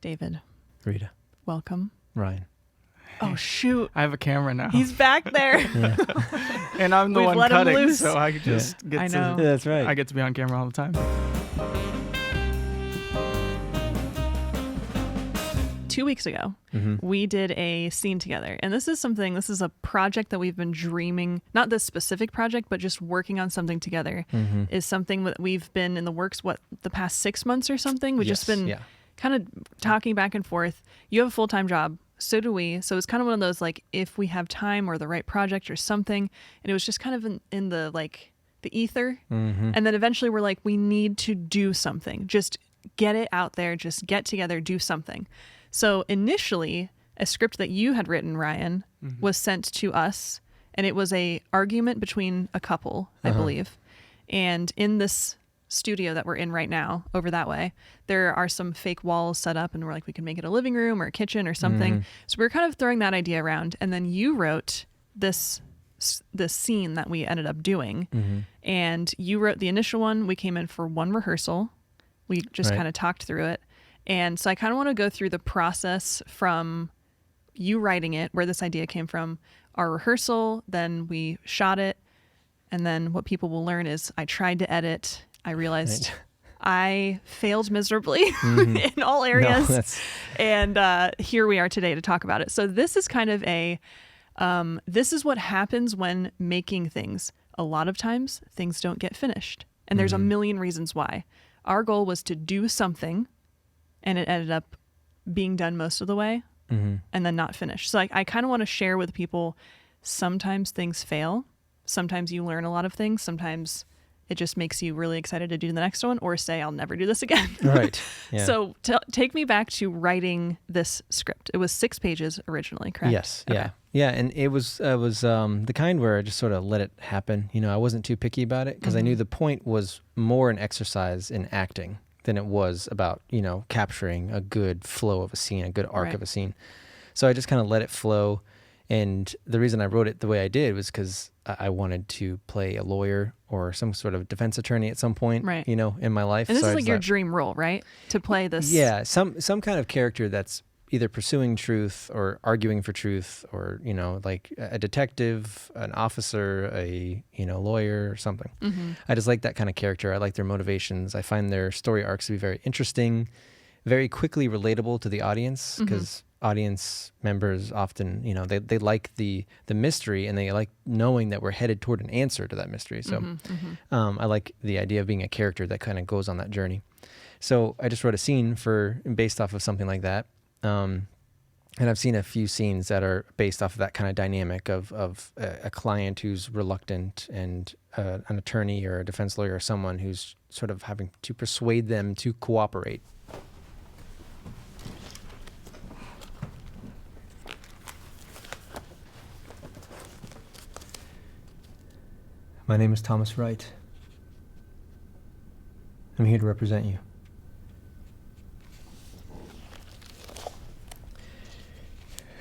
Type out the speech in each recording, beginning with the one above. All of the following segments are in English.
David. Rita. Welcome. Ryan. Oh, shoot. I have a camera now. He's back there. And I'm the We've one let him cutting, loose. so I just get I to... know. Yeah, that's right. I get to be on camera all the time. 2 weeks ago, we did a scene together. And this is a project that we've been dreaming, not this specific project, but just working on something together is something that we've been in the works, the past 6 months or something. We've just been kind of talking back and forth. You have a full-time job. So do we. So it's kind of one of those, like, if we have time or the right project or something. And it was just kind of in the, like, the ether. And then eventually we're like, we need to do something. Just get it out there. Just get together, do something. So initially, a script that you had written, Ryan, was sent to us. And it was a argument between a couple, I believe. And in this studio that we're in right now, over that way, there are some fake walls set up, and we're like, we can make it a living room or a kitchen or something. So we were kind of throwing that idea around, and then you wrote this scene that we ended up doing, and you wrote the initial one. We came in for one rehearsal. We just kind of talked through it, and so I kind of want to go through the process from you writing it, where this idea came from, our rehearsal, then we shot it, and then what people will learn is I tried to edit. I realized I failed miserably in all areas. And here we are today to talk about it. So this is kind of this is what happens when making things. A lot of times things don't get finished. And there's a million reasons why. Our goal was to do something, and it ended up being done most of the way and then not finished. So I kind of want to share with people, sometimes things fail. Sometimes you learn a lot of things. Sometimes it just makes you really excited to do the next one, or say, I'll never do this again. Right. Yeah. So take me back to writing this script. It was 6 pages originally, correct? Yes. Okay. Yeah. Yeah. And it was the kind where I just sort of let it happen. You know, I wasn't too picky about it because I knew the point was more an exercise in acting than it was about, capturing a good flow of a scene, a good arc of a scene. So I just kind of let it flow. And the reason I wrote it the way I did was because I wanted to play a lawyer or some sort of defense attorney at some point, in my life. And this is like your dream role, right? To play this. Yeah, some kind of character that's either pursuing truth or arguing for truth, or like a detective, an officer, a lawyer or something. I just like that kind of character. I like their motivations. I find their story arcs to be very interesting, very quickly relatable to the audience, because audience members often, they like the mystery, and they like knowing that we're headed toward an answer to that mystery. So I like the idea of being a character that kind of goes on that journey. So I just wrote a scene based off of something like that. And I've seen a few scenes that are based off of that kind of dynamic of a client who's reluctant, and an attorney or a defense lawyer or someone who's sort of having to persuade them to cooperate. My name is Thomas Wright. I'm here to represent you.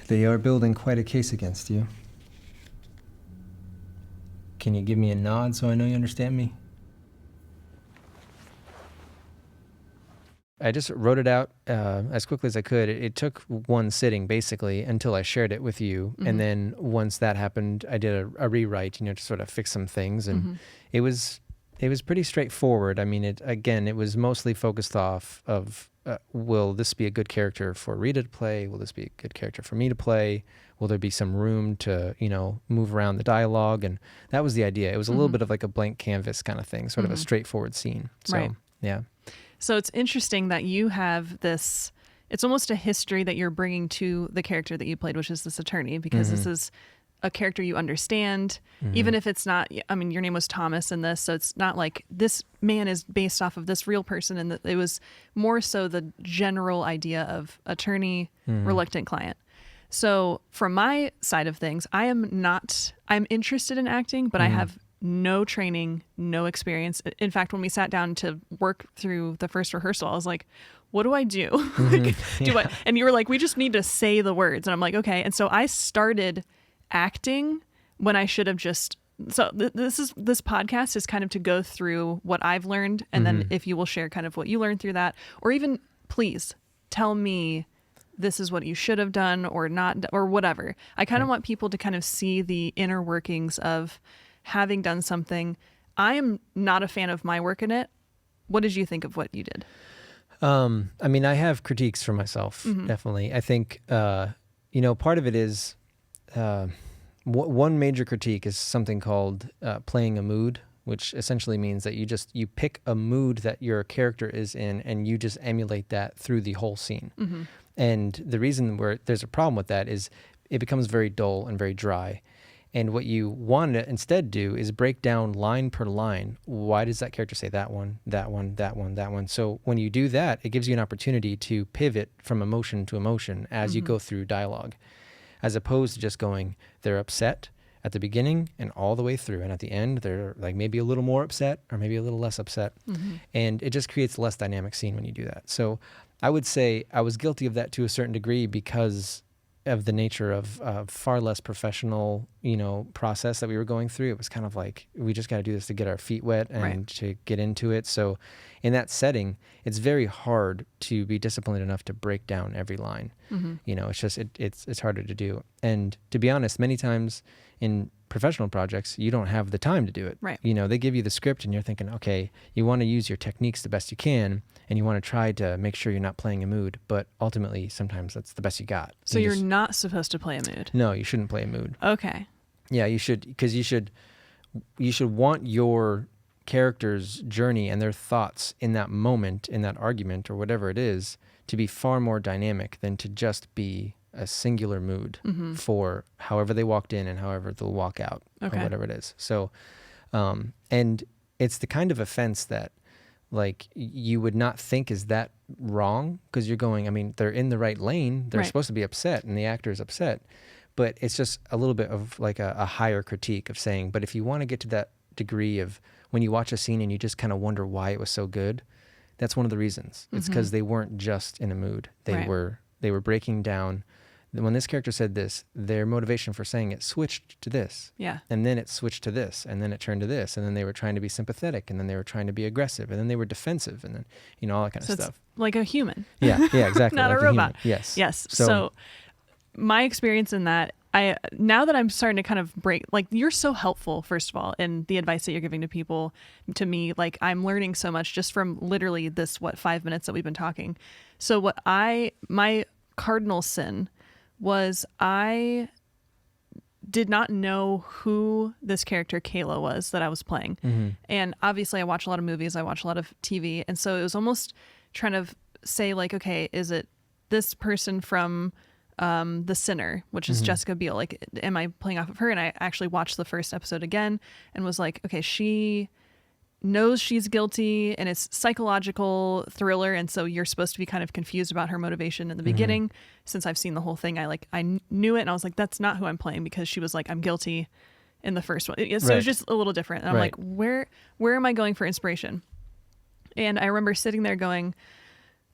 They are building quite a case against you. Can you give me a nod so I know you understand me? I just wrote it out as quickly as I could. It took one sitting, basically, until I shared it with you. And then once that happened, I did a rewrite, to sort of fix some things. And it was pretty straightforward. I mean, it was mostly focused off of, will this be a good character for Rita to play? Will this be a good character for me to play? Will there be some room to, move around the dialogue? And that was the idea. It was a little bit of like a blank canvas kind of thing, sort of a straightforward scene. So, yeah. So it's interesting that you have this, it's almost a history that you're bringing to the character that you played, which is this attorney, because this is a character you understand, even if it's not, I mean, your name was Thomas in this, so it's not like this man is based off of this real person, and it was more so the general idea of attorney, reluctant client. So from my side of things, I'm interested in acting, but I have no training, no experience. In fact, when we sat down to work through the first rehearsal, I was like, what do I do? And you were like, we just need to say the words. And I'm like, okay. And so I started acting when I should have just, so this podcast is kind of to go through what I've learned. And then if you will share kind of what you learned through that, or even please tell me this is what you should have done or not, or whatever. I kind of want people to kind of see the inner workings of having done something. I am not a fan of my work in it. What did you think of what you did? I mean, I have critiques for myself, definitely. I think, part of it is, one major critique is something called playing a mood, which essentially means that you pick a mood that your character is in and you just emulate that through the whole scene. And the reason where there's a problem with that is it becomes very dull and very dry. And what you want to instead do is break down line per line. Why does that character say that one, that one, that one, that one? So when you do that, it gives you an opportunity to pivot from emotion to emotion as you go through dialogue, as opposed to just going, they're upset at the beginning and all the way through. And at the end, they're like maybe a little more upset or maybe a little less upset. And it just creates a less dynamic scene when you do that. So I would say I was guilty of that to a certain degree because of the nature of far less professional, process that we were going through. It was kind of like, we just got to do this to get our feet wet and to get into it. So in that setting, it's very hard to be disciplined enough to break down every line. It's just, it's harder to do. And to be honest, many times in professional projects, you don't have the time to do it. Right. They give you the script and you're thinking, okay, you want to use your techniques the best you can, and you want to try to make sure you're not playing a mood, but ultimately sometimes that's the best you got. So you're not supposed to play a mood? No, you shouldn't play a mood. Okay. Yeah, you should, because you should want your character's journey and their thoughts in that moment, in that argument or whatever it is, to be far more dynamic than to just be a singular mood for however they walked in and however they'll walk out or whatever it is. So, and it's the kind of offense that like you would not think is that wrong, because you're going, I mean, they're in the right lane. They're supposed to be upset and the actor is upset, but it's just a little bit of like a higher critique of saying, but if you want to get to that degree of when you watch a scene and you just kind of wonder why it was so good, that's one of the reasons. It's because they weren't just in a mood. They were breaking down. When this character said this, their motivation for saying it switched to this. Yeah. And then it switched to this, and then it turned to this, and then they were trying to be sympathetic, and then they were trying to be aggressive, and then they were defensive, and then, all that kind of stuff. It's like a human. Yeah, exactly. Not like a robot. Yes. Yes. So my experience in that, now that I'm starting to kind of break, like, you're so helpful, first of all, in the advice that you're giving to people, to me, like, I'm learning so much just from literally this, 5 minutes that we've been talking. So my cardinal sin was I did not know who this character Kayla was that I was playing. And obviously I watch a lot of movies, I watch a lot of TV. And so it was almost trying to say like, okay, is it this person from The Sinner, which is Jessica Biel? Like, am I playing off of her? And I actually watched the first episode again and was like, okay, she knows she's guilty and it's psychological thriller, and so you're supposed to be kind of confused about her motivation in the beginning. Since I've seen the whole thing, I knew it, and I was like, that's not who I'm playing, because she was like, I'm guilty in the first one. So it was just a little different, and I'm like, where am I going for inspiration? And I remember sitting there going,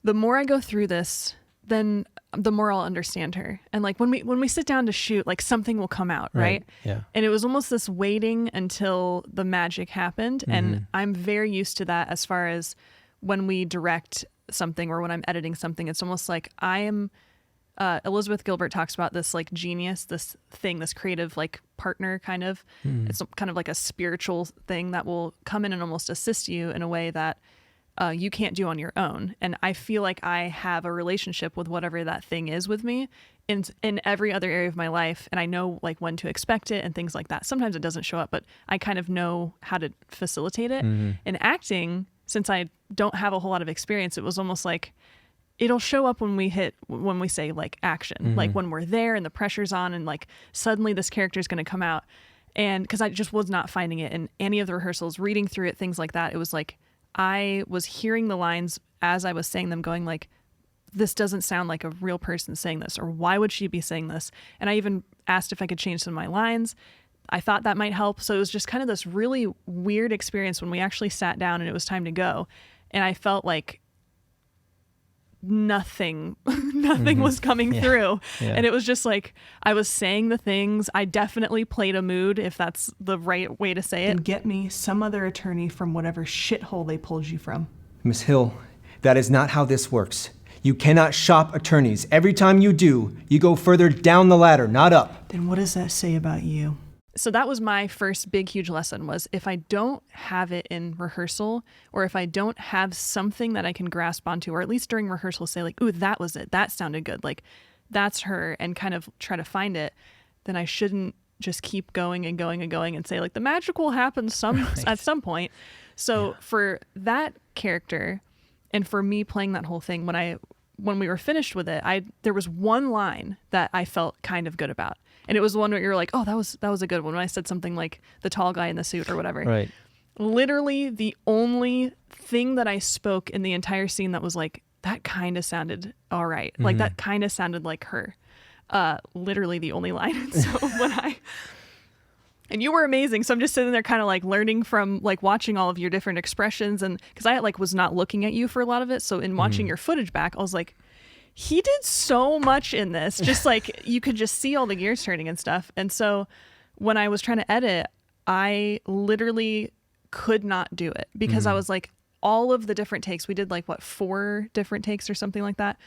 the more I go through this, then the more I'll understand her. And like when we sit down to shoot, like something will come out, right? Yeah. And it was almost this waiting until the magic happened. And I'm very used to that as far as when we direct something or when I'm editing something. It's almost like I am, Elizabeth Gilbert talks about this like genius, this thing, this creative like partner kind of. It's kind of like a spiritual thing that will come in and almost assist you in a way that you can't do on your own. And I feel like I have a relationship with whatever that thing is with me in every other area of my life. And I know like when to expect it and things like that. Sometimes it doesn't show up, but I kind of know how to facilitate it. In acting, since I don't have a whole lot of experience, it was almost like it'll show up when we say like action, like when we're there and the pressure's on and like suddenly this character is going to come out. And because I just was not finding it in any of the rehearsals, reading through it, things like that. It was like, I was hearing the lines as I was saying them going like, this doesn't sound like a real person saying this, or why would she be saying this? And I even asked if I could change some of my lines. I thought that might help. So it was just kind of this really weird experience when we actually sat down and it was time to go. And I felt like nothing was coming through. And it was just like, I was saying the things. I definitely played a mood, if that's the right way to say it. And get me some other attorney from whatever shithole they pulled you from. Miss Hill, that is not how this works. You cannot shop attorneys. Every time you do, you go further down the ladder, not up. Then what does that say about you? So that was my first big, huge lesson was if I don't have it in rehearsal, or if I don't have something that I can grasp onto, or at least during rehearsal say like, ooh, that was it. That sounded good. Like that's her, and kind of try to find it, then I shouldn't just keep going and going and going and say like the magic will happen at some point. So for that character and for me playing that whole thing, when we were finished with it, there was one line that I felt kind of good about. And it was the one where you're like, oh, that was a good one. When I said something like the tall guy in the suit or whatever. Right. Literally the only thing that I spoke in the entire scene that was like, that kind of sounded all right. Like that kind of sounded like her. Literally the only line. So and you were amazing. So I'm just sitting there kind of like learning from like watching all of your different expressions. And because I like was not looking at you for a lot of it. So in watching your footage back, I was like, he did so much in this, just like you could just see all the gears turning and stuff. And so when I was trying to edit, I literally could not do it because I was like, all of the different takes, we did like 4 different takes or something like that.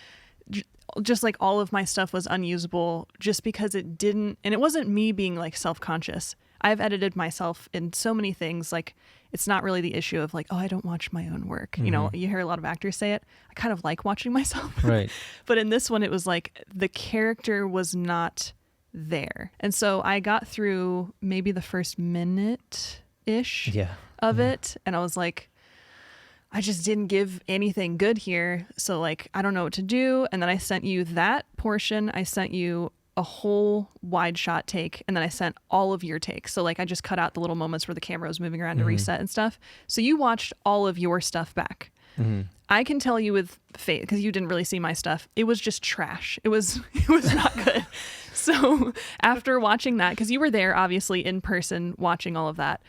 Just like all of my stuff was unusable just because it didn't, and it wasn't me being like self-conscious. I've edited myself in so many things. Like it's not really the issue of like, oh, I don't watch my own work. You know, you hear a lot of actors say it. I kind of like watching myself. Right. But in this one, it was like the character was not there. And so I got through maybe the first minute-ish of it. And I was like, I just didn't give anything good here. So like, I don't know what to do. And then I sent you that portion. I sent you a whole wide shot take, and then I sent all of your takes. So like I just cut out the little moments where the camera was moving around to reset and stuff. So you watched all of your stuff back. I can tell you with faith, because you didn't really see my stuff, it was just trash. It was not good. So after watching that, because you were there obviously in person watching all of that.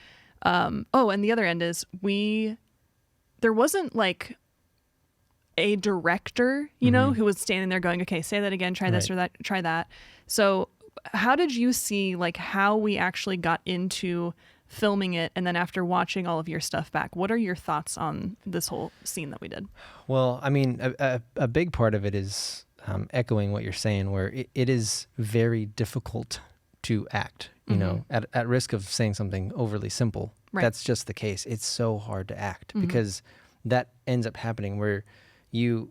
And the other end is there wasn't like a director, you know, who was standing there going, okay, say that again, try this or that, try that. So how did you see like how we actually got into filming it? And then after watching all of your stuff back, what are your thoughts on this whole scene that we did? Well, I mean, a big part of it is echoing what you're saying, where it is very difficult to act, you know, at risk of saying something overly simple. Right. That's just the case. It's so hard to act because that ends up happening where you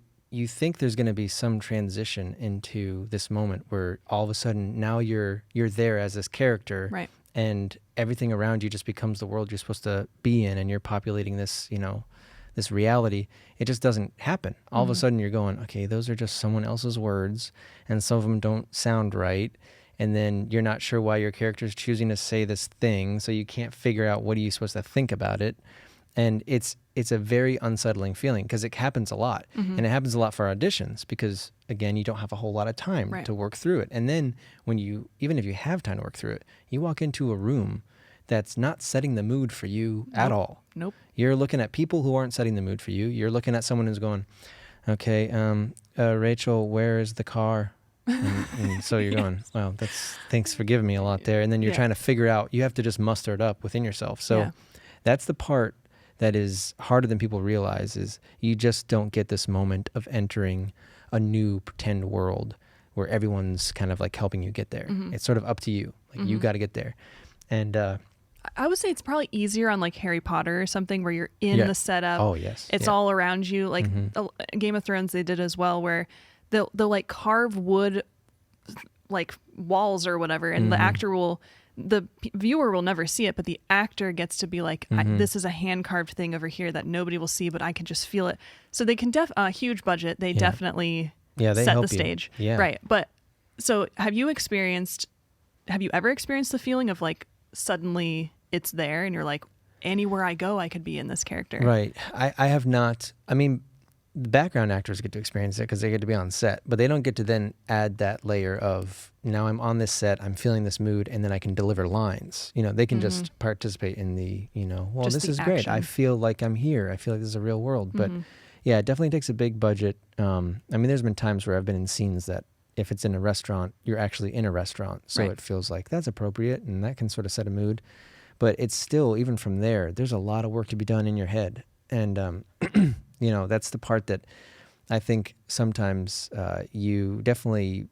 think there's going to be some transition into this moment where all of a sudden now you're there as this character, right, and everything around you just becomes the world you're supposed to be in, and you're populating this, you know, this reality. It just doesn't happen. All of a sudden you're going, okay, those are just someone else's words, and some of them don't sound right. And then you're not sure why your character is choosing to say this thing, so you can't figure out what are you supposed to think about it. And it's a very unsettling feeling because it happens a lot. And it happens a lot for auditions because, again, you don't have a whole lot of time to work through it. And then even if you have time to work through it, you walk into a room that's not setting the mood for you at all. Nope. You're looking at people who aren't setting the mood for you. You're looking at someone who's going, okay, Rachel, where is the car? And so you're going, wow, thanks for giving me a lot there. And then you're trying to figure out, you have to just muster it up within yourself. So that's the part that is harder than people realize, is you just don't get this moment of entering a new pretend world where everyone's kind of like helping you get there. It's sort of up to you. Like you got to get there. And I would say it's probably easier on like Harry Potter or something where you're in the setup. Oh, yes. It's all around you. Like Game of Thrones, they did as well, where they'll like carve wood like walls or whatever, and the viewer will never see it, but the actor gets to be like, this is a hand carved thing over here that nobody will see, but I can just feel it. So they can huge budget. They definitely they set help the stage. You. Yeah. Right. But so have you ever experienced the feeling of like suddenly it's there and you're like, anywhere I go, I could be in this character? Right. I have not. I mean, the background actors get to experience it because they get to be on set, but they don't get to then add that layer of, now I'm on this set, I'm feeling this mood, and then I can deliver lines. You know, they can just participate in the, you know, well, just this is action. Great. I feel like I'm here. I feel like this is a real world. But yeah, it definitely takes a big budget. I mean, there's been times where I've been in scenes that if it's in a restaurant, you're actually in a restaurant. So it feels like that's appropriate and that can sort of set a mood. But it's still, even from there, there's a lot of work to be done in your head. And, you know, that's the part that I think sometimes you definitely,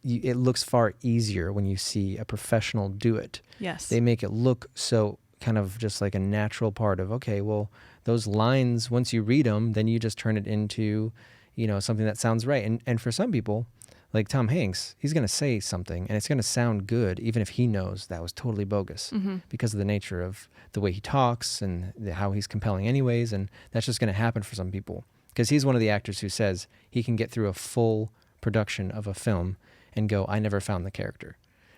it looks far easier when you see a professional do it. Yes. They make it look so kind of just like a natural part of, okay, well, those lines, once you read them, then you just turn it into, something that sounds right. And for some people, like Tom Hanks, he's going to say something and it's going to sound good, even if he knows that was totally bogus because of the nature of the way he talks and how he's compelling anyways. And that's just going to happen for some people because he's one of the actors who says he can get through a full production of a film and go, I never found the character.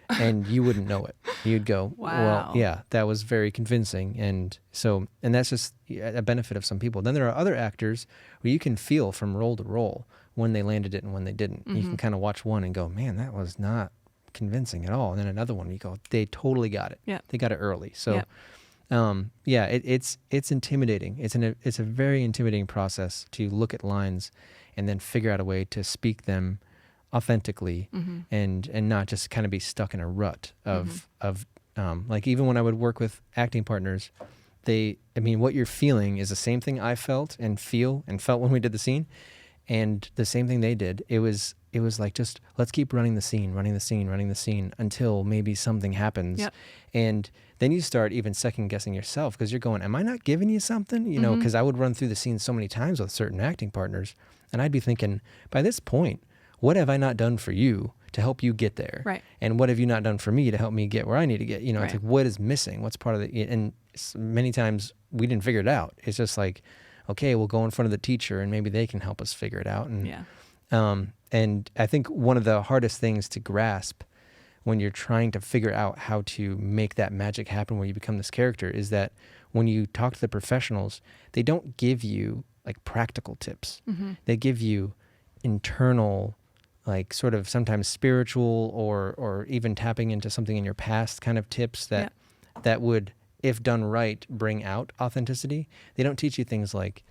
And you wouldn't know it. You'd go, wow. Well, yeah, that was very convincing. And that's just a benefit of some people. Then there are other actors where you can feel from role to role when they landed it and when they didn't. You can kind of watch one and go, man, that was not convincing at all. And then another one, you go, they totally got it. Yeah. They got it early. So, it's intimidating. It's a very intimidating process to look at lines and then figure out a way to speak them authentically and not just kind of be stuck in a rut of like even when I would work with acting partners, what you're feeling is the same thing I felt and felt when we did the scene, and the same thing they did. It was like, just let's keep running the scene until maybe something happens. Yep. And then you start even second guessing yourself because you're going, am I not giving you something? Because I would run through the scene so many times with certain acting partners and I'd be thinking, by this point, what have I not done for you to help you get there? Right. And what have you not done for me to help me get where I need to get? Right. It's like, what is missing? What's part of the, and many times we didn't figure it out. It's just like, okay, we'll go in front of the teacher and maybe they can help us figure it out. And I think one of the hardest things to grasp when you're trying to figure out how to make that magic happen where you become this character is that when you talk to the professionals, they don't give you like practical tips. They give you internal, like sort of sometimes spiritual or even tapping into something in your past kind of tips that would, if done right, bring out authenticity. They don't teach you things like,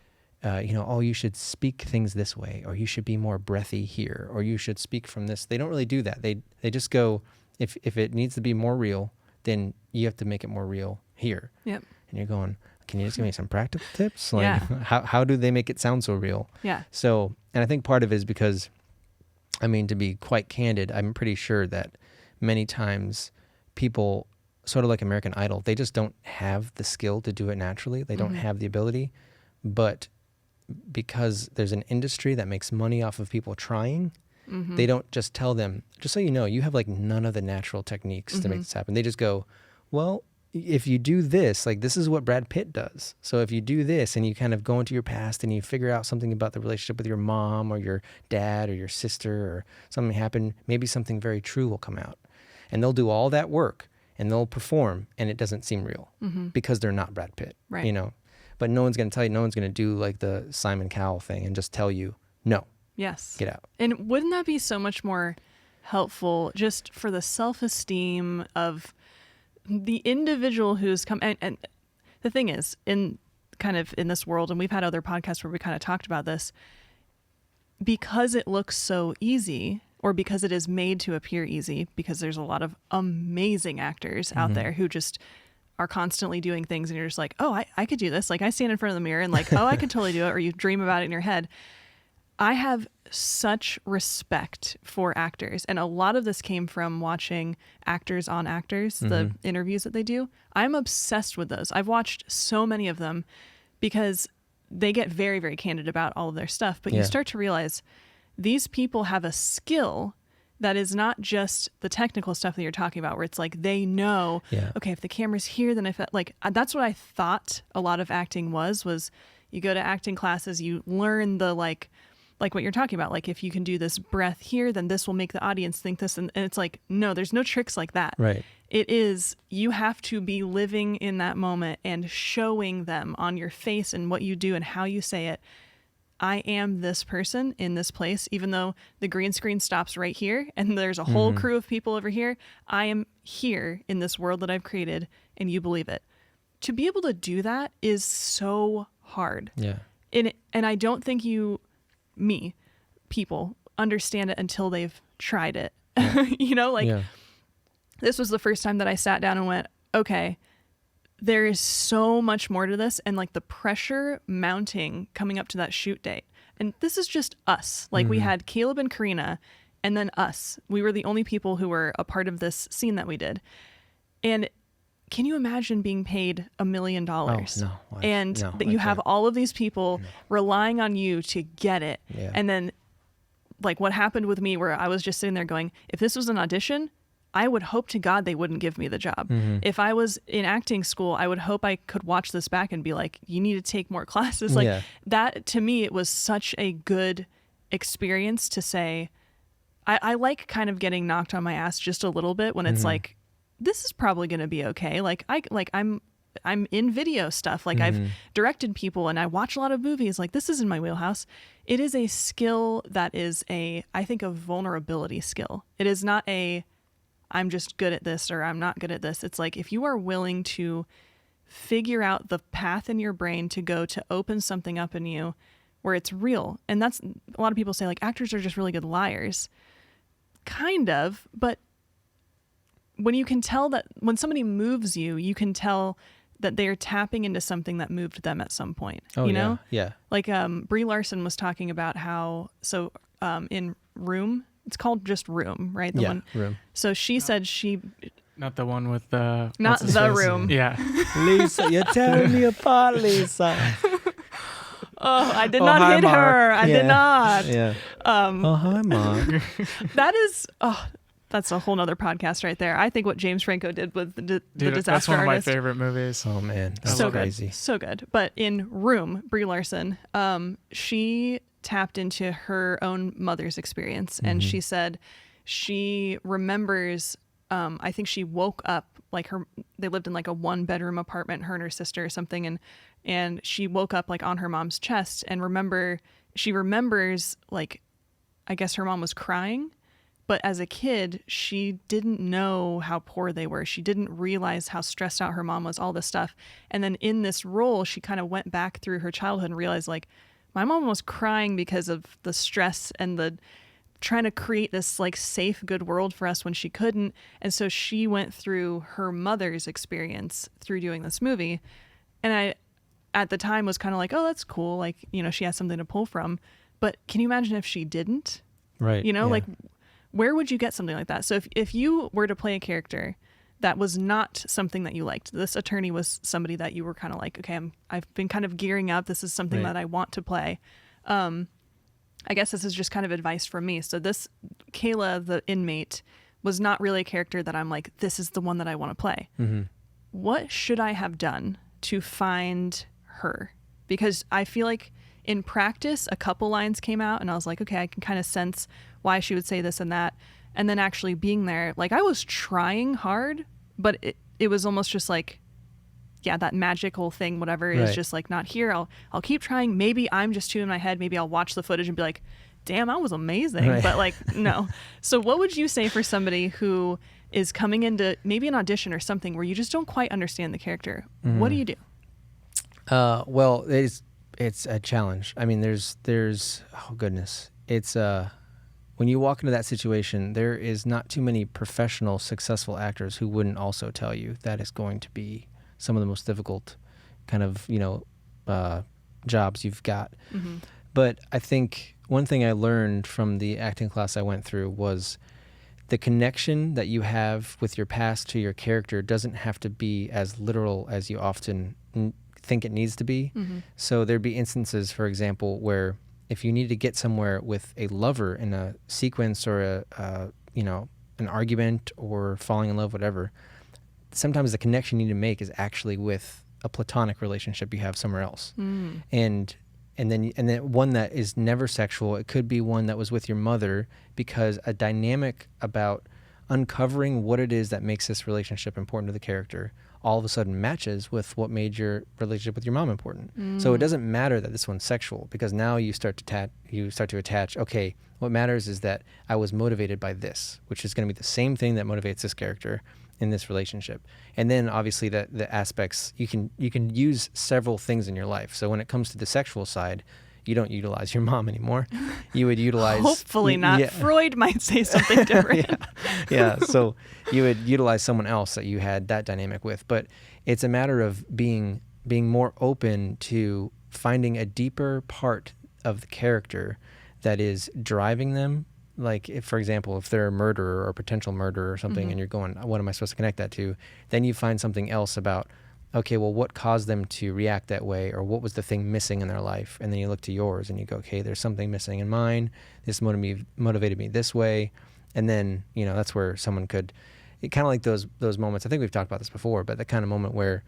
you should speak things this way, or you should be more breathy here, or you should speak from this. They don't really do that. They just go, if it needs to be more real, then you have to make it more real here. Yep. And you're going, can you just give me some practical tips? Like, how do they make it sound so real? Yeah. So, and I think part of it is because, to be quite candid, I'm pretty sure that many times people, sort of like American Idol, they just don't have the skill to do it naturally. They don't have the ability. But because there's an industry that makes money off of people trying, they don't just tell them, just so you know, you have like none of the natural techniques to make this happen. They just go, well, if you do this, like this is what Brad Pitt does. So if you do this and you kind of go into your past and you figure out something about the relationship with your mom or your dad or your sister or something happened, maybe something very true will come out. And they'll do all that work and they'll perform and it doesn't seem real because they're not Brad Pitt, Right. But no one's going to tell you, no one's going to do like the Simon Cowell thing and just tell you, no, Yes. get out. And wouldn't that be so much more helpful just for the self-esteem of the individual who's come? And the thing is, in this world, and we've had other podcasts where we kind of talked about this, because it looks so easy, or because it is made to appear easy, because there's a lot of amazing actors out there who just are constantly doing things and you're just like, oh, I could do this. Like I stand in front of the mirror and like, oh, I could totally do it. Or you dream about it in your head. I have such respect for actors. And a lot of this came from watching Actors on Actors, the interviews that they do. I'm obsessed with those. I've watched so many of them because they get very, very candid about all of their stuff. But you start to realize these people have a skill that is not just the technical stuff that you're talking about, where it's like they know, okay, if the camera's here, then that's what I thought a lot of acting was you go to acting classes, you learn the like what you're talking about. Like if you can do this breath here, then this will make the audience think this. And it's like, no, there's no tricks like that. Right. It is, you have to be living in that moment and showing them on your face and what you do and how you say it. I am this person in this place, even though the green screen stops right here and there's a whole crew of people over here. I am here in this world that I've created and you believe it. To be able to do that is so hard. Yeah. And I don't think people understand it until they've tried it. This was the first time that I sat down and went, okay, there is so much more to this. And like the pressure mounting coming up to that shoot date, And this is just us. Like we had Caleb and Karina and then us. We were the only people who were a part of this scene that we did. And can you imagine being paid $1 million? Oh, no. And No, that I you have can't. all of these people relying on you to get it. Yeah. And then like what happened with me where I was just sitting there going, if this was an audition, I would hope to God they wouldn't give me the job. If I was in acting school, I would hope I could watch this back and be like, you need to take more classes. Like that, to me, it was such a good experience to say, I like kind of getting knocked on my ass just a little bit when it's like, this is probably going to be okay. I'm in video stuff. Like I've directed people and I watch a lot of movies. Like this is in my wheelhouse. It is a skill that is I think a vulnerability skill. It is not I'm just good at this or I'm not good at this. It's like if you are willing to figure out the path in your brain to go to open something up in you where it's real. And that's a lot of people say like actors are just really good liars. Kind of, but when you can tell that when somebody moves you, you can tell that they're tapping into something that moved them at some point. Oh, you know? Yeah. Like Brie Larson was talking about how in Room, it's called just Room, right? The one. Room. So she said Not the one with the... Not what's his The face? Room. Yeah. Lisa, you're tearing me apart, Lisa. Oh, I did Oh, not hi, hit Mark. her. I did not. Yeah. Oh, hi, Mark. That is, that's a whole nother podcast right there. I think what James Franco did with the Dude, Disaster that's one of Artist. my favorite movies. Oh, man. That's So crazy. good. So good. But in Room, Brie Larson, she tapped into her own mother's experience. And she said she remembers, I think she woke up, like they lived in like a 1-bedroom apartment, her and her sister or something. And she woke up like on her mom's chest and she remembers like, I guess her mom was crying. But as a kid, she didn't know how poor they were. She didn't realize how stressed out her mom was, all this stuff. And then in this role, she kind of went back through her childhood and realized like, my mom was crying because of the stress and the trying to create this like safe, good world for us when she couldn't. And so she went through her mother's experience through doing this movie. And I, at the time, was kind of like, oh, that's cool. Like, you know, she has something to pull from. But can you imagine if she didn't? Right. You know, yeah. like where would you get something like that? So if you were to play a character that was not something that you liked, this attorney was somebody that you were kind of like, okay, I've been kind of gearing up. This is something that I want to play. I guess this is just kind of advice from me. So this Kayla, the inmate, was not really a character that I'm like, this is the one that I want to play. What should I have done to find her? Because I feel like in practice, a couple lines came out and I was like, okay, I can kind of sense why she would say this and that. And then actually being there, like I was trying hard, but it was almost just like, yeah, that magical thing, whatever, is just like not here. I'll keep trying. Maybe I'm just too in my head. Maybe I'll watch the footage and be like, damn, I was amazing. Right. But like, no. So what would you say for somebody who is coming into maybe an audition or something where you just don't quite understand the character? What do you do? Well, it's a challenge. I mean, there's oh goodness. It's when you walk into that situation, there is not too many professional, successful actors who wouldn't also tell you that is going to be some of the most difficult kind of, jobs you've got. But I think one thing I learned from the acting class I went through was the connection that you have with your past to your character doesn't have to be as literal as you often think it needs to be. So there'd be instances, for example, where if you need to get somewhere with a lover in a sequence or an argument or falling in love, whatever, sometimes the connection you need to make is actually with a platonic relationship you have somewhere else. And then one that is never sexual. It could be one that was with your mother, because a dynamic about uncovering what it is that makes this relationship important to the character all of a sudden matches with what made your relationship with your mom important. So it doesn't matter that this one's sexual, because now you start to attach, okay, what matters is that I was motivated by this, which is going to be the same thing that motivates this character in this relationship. And then obviously the aspects, you can use several things in your life. So when it comes to the sexual side, you don't utilize your mom anymore. You would utilize... Hopefully not. Yeah. Freud might say something different. Yeah. So you would utilize someone else that you had that dynamic with. But it's a matter of being more open to finding a deeper part of the character that is driving them. Like, if, for example, if they're a murderer or a potential murderer or something, and you're going, what am I supposed to connect that to? Then you find something else about, okay, well, what caused them to react that way, or what was the thing missing in their life? And then you look to yours and you go, okay, there's something missing in mine. This motivated me this way. And then, that's where someone could, it kind of like those moments. I think we've talked about this before, but the kind of moment where,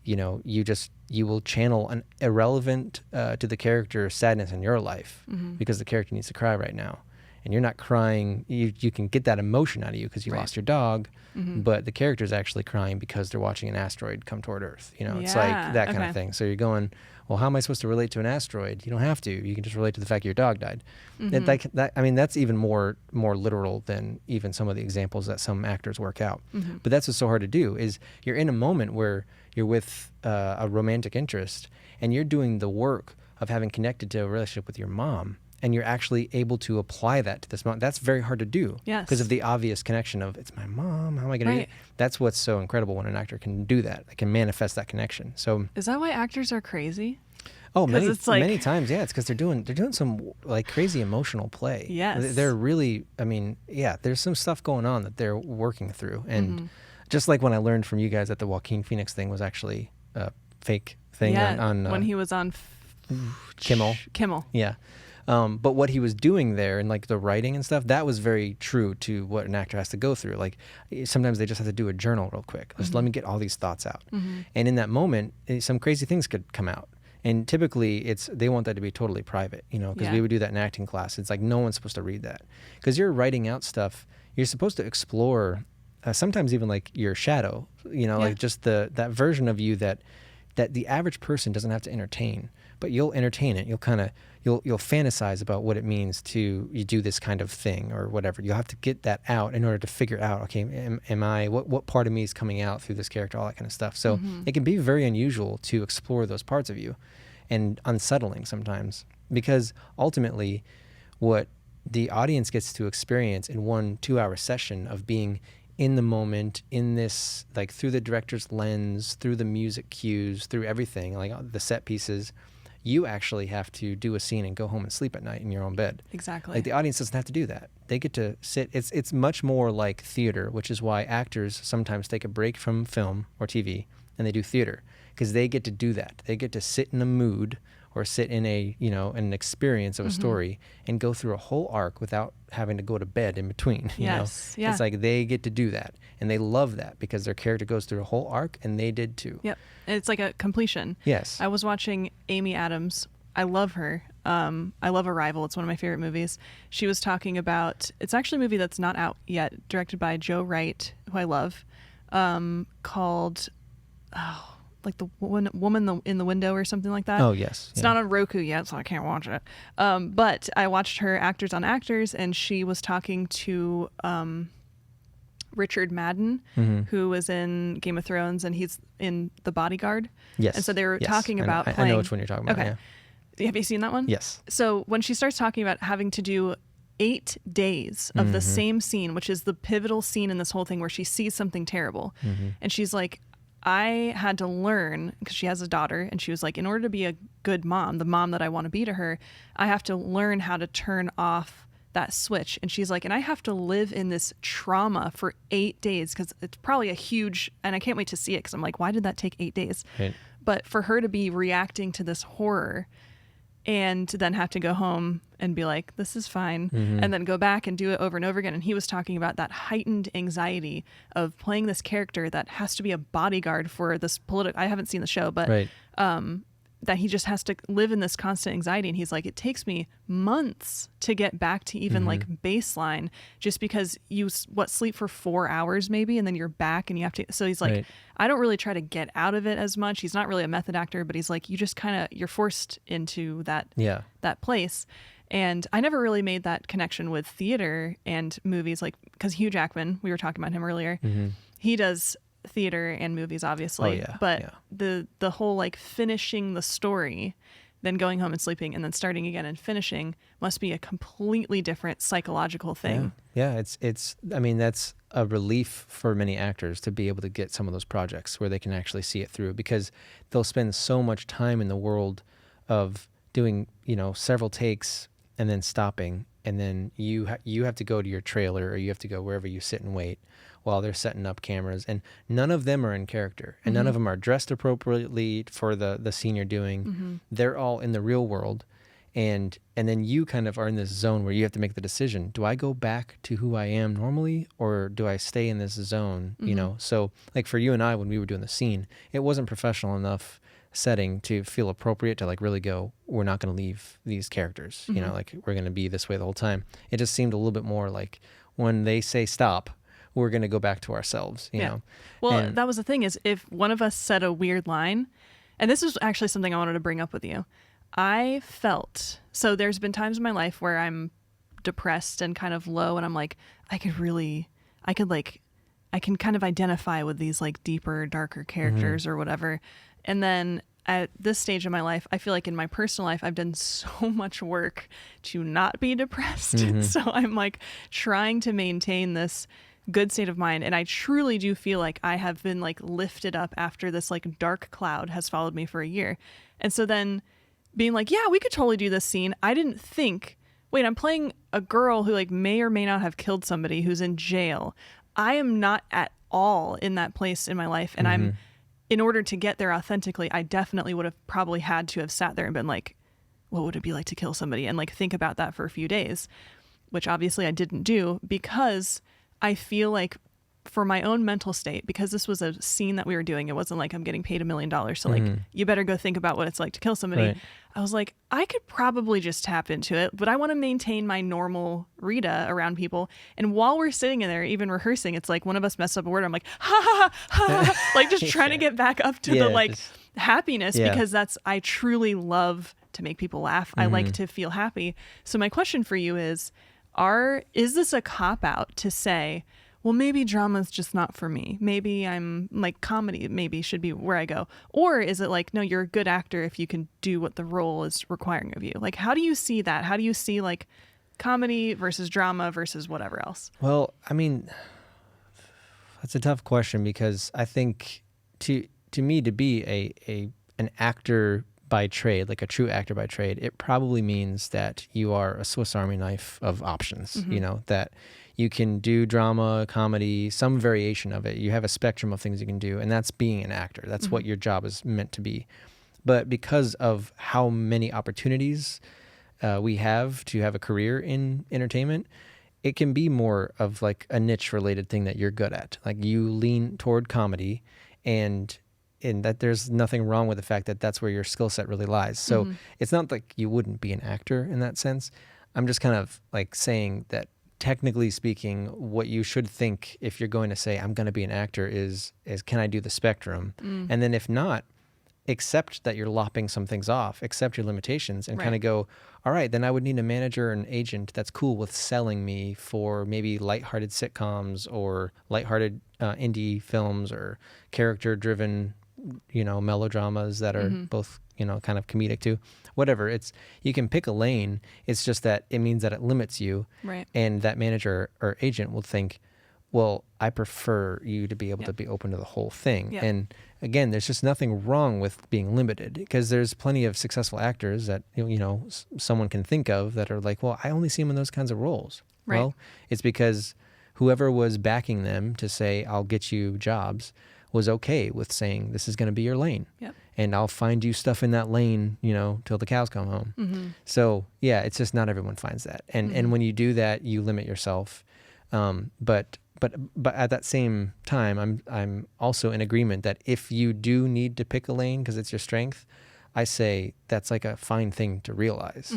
you will channel an irrelevant to the character sadness in your life because the character needs to cry right now. And you're not crying, you can get that emotion out of you because you lost your dog, but the character's actually crying because they're watching an asteroid come toward Earth. It's like that kind of thing. So you're going, well, how am I supposed to relate to an asteroid? You don't have to. You can just relate to the fact your dog died. That's even more literal than even some of the examples that some actors work out. But that's what's so hard to do, is you're in a moment where you're with a romantic interest and you're doing the work of having connected to a relationship with your mom, and you're actually able to apply that to this moment. That's very hard to do because of the obvious connection of, it's my mom, how am I going to do it? That's what's so incredible when an actor can do that. They can manifest that connection. So is that why actors are crazy? Oh, many times, yeah. It's because they're doing some like crazy emotional play. Yes. They're really, there's some stuff going on that they're working through. And just like when I learned from you guys that the Joaquin Phoenix thing was actually a fake thing on when he was on Kimmel. Yeah. But what he was doing there and like the writing and stuff, that was very true to what an actor has to go through. Like sometimes they just have to do a journal real quick. Just let me get all these thoughts out. And in that moment, some crazy things could come out. And typically they want that to be totally private, because we would do that in acting class. It's like no one's supposed to read that because you're writing out stuff. You're supposed to explore sometimes even like your shadow, like just that version of you that the average person doesn't have to entertain, but you'll entertain it. You'll fantasize about what it means to you do this kind of thing or whatever. You'll have to get that out in order to figure out, okay, am I, what part of me is coming out through this character, all that kind of stuff. So it can be very unusual to explore those parts of you and unsettling sometimes, because ultimately what the audience gets to experience in 1-2 hour session of being in the moment, in this, like through the director's lens, through the music cues, through everything, like the set pieces, you actually have to do a scene and go home and sleep at night in your own bed. Exactly. Like the audience doesn't have to do that. They get to sit. It's much more like theater, which is why actors sometimes take a break from film or TV and they do theater, because they get to do that. They get to sit in a mood or sit in an experience of a story and go through a whole arc without having to go to bed in between. Yes. Yeah. It's like they get to do that, and they love that because their character goes through a whole arc, and they did too. Yep. It's like a completion. Yes. I was watching Amy Adams. I love her. I love Arrival. It's one of my favorite movies. She was talking about, it's actually a movie that's not out yet, directed by Joe Wright, who I love, called, like the woman in the window or something like that. Oh, yes. It's not on Roku yet, so I can't watch it. But I watched her Actors on Actors, and she was talking to Richard Madden, who was in Game of Thrones, and he's in The Bodyguard. Yes. And so they were talking about playing. I know which one you're talking about. Okay. Yeah. Have you seen that one? Yes. So when she starts talking about having to do 8 days of the same scene, which is the pivotal scene in this whole thing where she sees something terrible, and she's like, I had to learn, because she has a daughter, and she was like, in order to be a good mom, the mom that I want to be to her, I have to learn how to turn off that switch. And she's like, and I have to live in this trauma for 8 days, because it's probably a huge, and I can't wait to see it, because I'm like, why did that take 8 days? Right. But for her to be reacting to this horror and to then have to go home and be like, this is fine, and then go back and do it over and over again. And he was talking about that heightened anxiety of playing this character that has to be a bodyguard for this I haven't seen the show, but Right. That he just has to live in this constant anxiety. And he's like, it takes me months to get back to even like baseline, just because you sleep for 4 hours maybe, and then you're back and you have to. So he's like, Right. I don't really try to get out of it as much. He's not really a method actor, but he's like, you just you're forced into that place. And I never really made that connection with theater and movies, like, because Hugh Jackman, we were talking about him earlier, he does theater and movies, obviously. Oh, yeah. But Yeah. the whole like finishing the story, then going home and sleeping, and then starting again and finishing must be a completely different psychological thing. Yeah. It's I mean, that's a relief for many actors to be able to get some of those projects where they can actually see it through, because they'll spend so much time in the world of doing, several takes and then stopping, and then you have to go to your trailer, or you have to go wherever you sit and wait while they're setting up cameras, and none of them are in character, and none of them are dressed appropriately for the scene you're doing. They're all in the real world, and then you kind of are in this zone where you have to make the decision: do I go back to who I am normally, or do I stay in this zone? So like for you and I, when we were doing the scene, it wasn't professional enough setting to feel appropriate to like really go, we're not going to leave these characters, like we're going to be this way the whole time. It just seemed a little bit more like when they say stop, we're going to go back to ourselves, you know? Well, that was the thing, is if one of us said a weird line, and this was actually something I wanted to bring up with you. I felt, so there's been times in my life where I'm depressed and kind of low, and I'm like, I can kind of identify with these like deeper, darker characters or whatever. And then at this stage of my life, I feel like in my personal life, I've done so much work to not be depressed. So I'm like trying to maintain this good state of mind. And I truly do feel like I have been like lifted up after this like dark cloud has followed me for a year. And so then being like, yeah, we could totally do this scene. I didn't think, wait, I'm playing a girl who like may or may not have killed somebody who's in jail. I am not at all in that place in my life. And in order to get there authentically, I definitely would have probably had to have sat there and been like, what would it be like to kill somebody? And like think about that for a few days, which obviously I didn't do, because I feel like for my own mental state, because this was a scene that we were doing, it wasn't like I'm getting paid $1 million. So like, you better go think about what it's like to kill somebody. Right. I was like, I could probably just tap into it, but I want to maintain my normal Rita around people. And while we're sitting in there, even rehearsing, it's like one of us messed up a word. I'm like, ha ha ha, ha, like just trying to get back up to the like happiness, because I truly love to make people laugh. I like to feel happy. So my question for you is this a cop out to say, well, maybe drama's just not for me. Maybe I'm like comedy maybe should be where I go. Or is it like, no, you're a good actor if you can do what the role is requiring of you? Like, how do you see that? How do you see like comedy versus drama versus whatever else? Well, I mean, that's a tough question, because I think to me, to be an actor by trade, like a true actor by trade, it probably means that you are a Swiss Army knife of options, that you can do drama, comedy, some variation of it. You have a spectrum of things you can do, and that's being an actor. That's what your job is meant to be. But because of how many opportunities we have to have a career in entertainment, it can be more of like a niche related thing that you're good at. Like you lean toward comedy, and that there's nothing wrong with the fact that that's where your skill set really lies. So it's not like you wouldn't be an actor in that sense. I'm just kind of like saying that technically speaking, what you should think if you're going to say, I'm going to be an actor is can I do the spectrum? And then if not, accept that you're lopping some things off, accept your limitations, and kind of go, all right, then I would need a manager or an agent that's cool with selling me for maybe lighthearted sitcoms or lighthearted indie films or character-driven, melodramas that are both, kind of comedic too. Whatever, you can pick a lane. It's just that it means that it limits you. Right. And that manager or agent will think, well, I prefer you to be able to be open to the whole thing. Yep. And again, there's just nothing wrong with being limited, because there's plenty of successful actors that, someone can think of that are like, well, I only see them in those kinds of roles. Right. Well, it's because whoever was backing them to say, I'll get you jobs, was okay with saying, this is going to be your lane. Yep. And I'll find you stuff in that lane, till the cows come home. So yeah, it's just not everyone finds that. And when you do that, you limit yourself. But at that same time, I'm also in agreement that if you do need to pick a lane because it's your strength, I say that's like a fine thing to realize.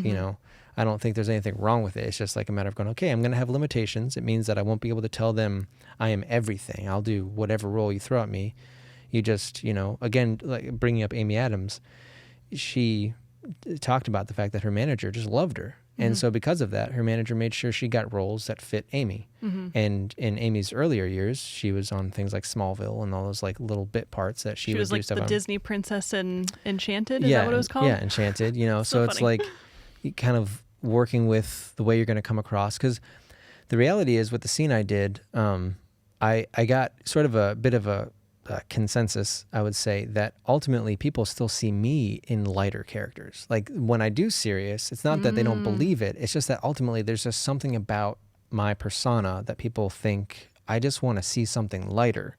I don't think there's anything wrong with it. It's just like a matter of going, okay, I'm going to have limitations. It means that I won't be able to tell them I am everything. I'll do whatever role you throw at me. You just, again, like bringing up Amy Adams, she talked about the fact that her manager just loved her. And so because of that, her manager made sure she got roles that fit Amy. And in Amy's earlier years, she was on things like Smallville and all those like little bit parts that she would was do like stuff the on. Disney princess in Enchanted. Is that what it was called? Yeah, Enchanted. So it's like kind of working with the way you're going to come across. Because the reality is with the scene I did, I got sort of a bit of a consensus, I would say, that ultimately people still see me in lighter characters. Like when I do serious, it's not that they don't believe it. It's just that ultimately there's just something about my persona that people think I just want to see something lighter.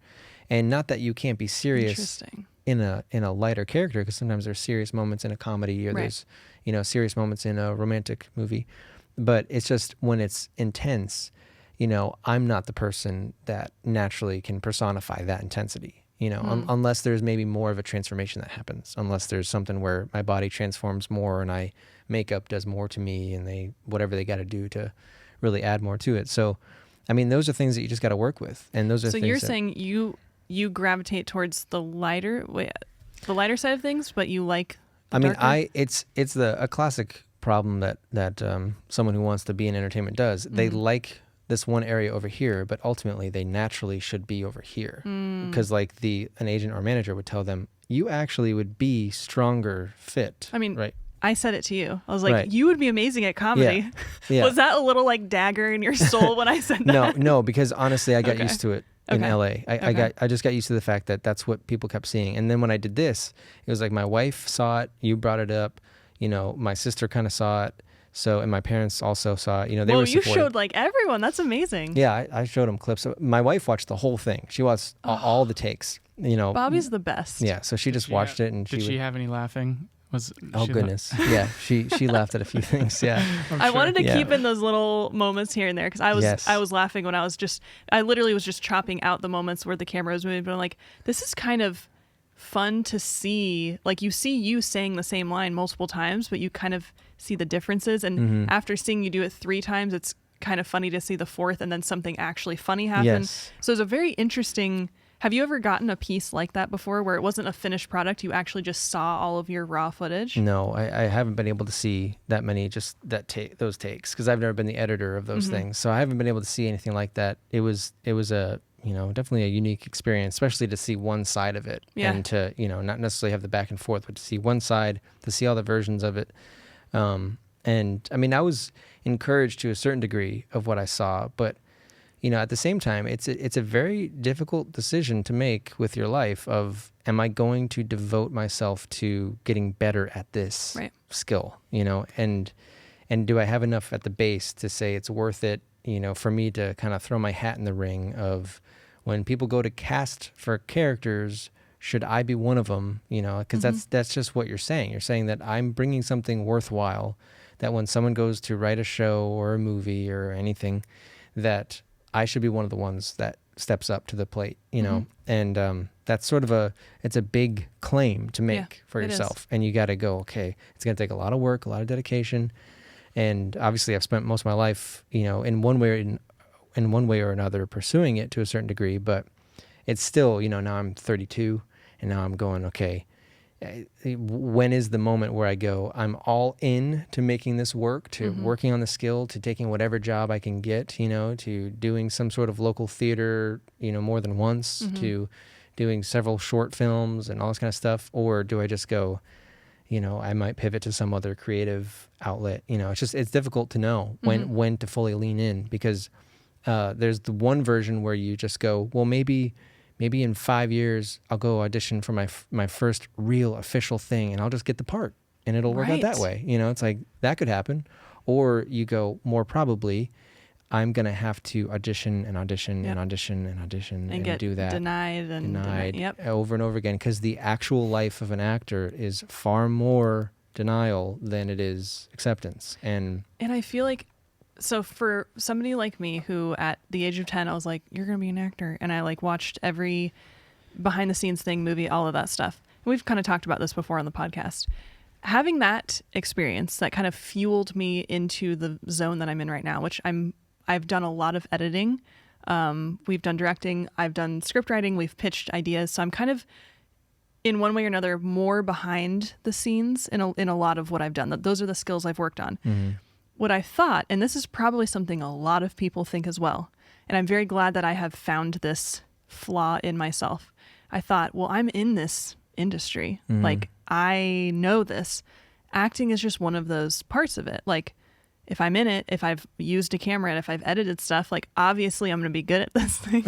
And not that you can't be serious in a lighter character, because sometimes there's serious moments in a comedy, or there's, serious moments in a romantic movie. But it's just when it's intense, I'm not the person that naturally can personify that intensity, unless there's maybe more of a transformation that happens, unless there's something where my body transforms more and makeup does more to me, and whatever they got to do to really add more to it. So, I mean, those are things that you just got to work with. And those are so things you're saying you gravitate towards the lighter side of things, but you like the darker? it's a classic problem that someone who wants to be in entertainment does. They like this one area over here, but ultimately they naturally should be over here, because like an agent or manager would tell them, you actually would be stronger fit. I mean, right? I said it to you. I was like, Right. You would be amazing at comedy. Yeah. Was that a little like dagger in your soul when I said that? No, because honestly, I got used to it in Okay. LA. I just got used to the fact that that's what people kept seeing. And then when I did this, it was like my wife saw it, you brought it up, my sister kind of saw it. So, and my parents also saw it, they were supportive. You showed like everyone. That's amazing. Yeah, I showed them clips. My wife watched the whole thing. She watched all the takes, Bobby's the best. Yeah, so she just watched it, and did she have any laughing? Oh goodness, yeah, she laughed at a few things. Yeah, I wanted to keep in those little moments here and there, because I was laughing when I literally was just chopping out the moments where the camera was moving, but I'm like, this is kind of fun to see. Like you see you saying the same line multiple times, but you kind of see the differences, and after seeing you do it 3 times, it's kind of funny to see the 4th and then something actually funny happen. Yes. So it's a very interesting. Have you ever gotten a piece like that before, where it wasn't a finished product, you actually just saw all of your raw footage? No, I haven't been able to see that many, just those takes, because I've never been the editor of those things, so I haven't been able to see anything like that. It was a definitely a unique experience, especially to see one side of it, and to not necessarily have the back and forth, but to see one side, to see all the versions of it. And I mean, I was encouraged to a certain degree of what I saw, but at the same time, it's a very difficult decision to make with your life of, am I going to devote myself to getting better at this skill, and do I have enough at the base to say it's worth it, for me to kind of throw my hat in the ring of, when people go to cast for characters, should I be one of them? Because that's just what you're saying. You're saying that I'm bringing something worthwhile, that when someone goes to write a show or a movie or anything, that I should be one of the ones that steps up to the plate, and that's sort of it's a big claim to make for yourself. And you got to go, okay, it's going to take a lot of work, a lot of dedication. And obviously I've spent most of my life, in one way or another pursuing it to a certain degree, but it's still, now I'm 32 and now I'm going, okay, when is the moment where I go, I'm all in to making this work, to working on the skill, to taking whatever job I can get, to doing some sort of local theater, more than once, to doing several short films and all this kind of stuff? Or do I just go, I might pivot to some other creative outlet? It's difficult to know when to fully lean in, because there's the one version where you just go, well, maybe in 5 years I'll go audition for my first real official thing, and I'll just get the part, and it'll work out that way. It's like that could happen. Or you go, more probably, I'm gonna have to audition and audition and audition and audition and get do that, denied over and over again, because the actual life of an actor is far more denial than it is acceptance. And I feel like, so for somebody like me who at the age of 10, I was like, you're going to be an actor. And I like watched every behind the scenes thing, movie, all of that stuff. And we've kind of talked about this before on the podcast. Having that experience that kind of fueled me into the zone that I'm in right now, which I've done a lot of editing. We've done directing. I've done script writing. We've pitched ideas. So I'm kind of, in one way or another, more behind the scenes in a lot of what I've done. Those are the skills I've worked on. What I thought, and this is probably something a lot of people think as well, and I'm very glad that I have found this flaw in myself. I thought, well, I'm in this industry. Like, I know this. Acting is just one of those parts of it. Like, if I'm in it, if I've used a camera, and if I've edited stuff, like, obviously I'm going to be good at this thing.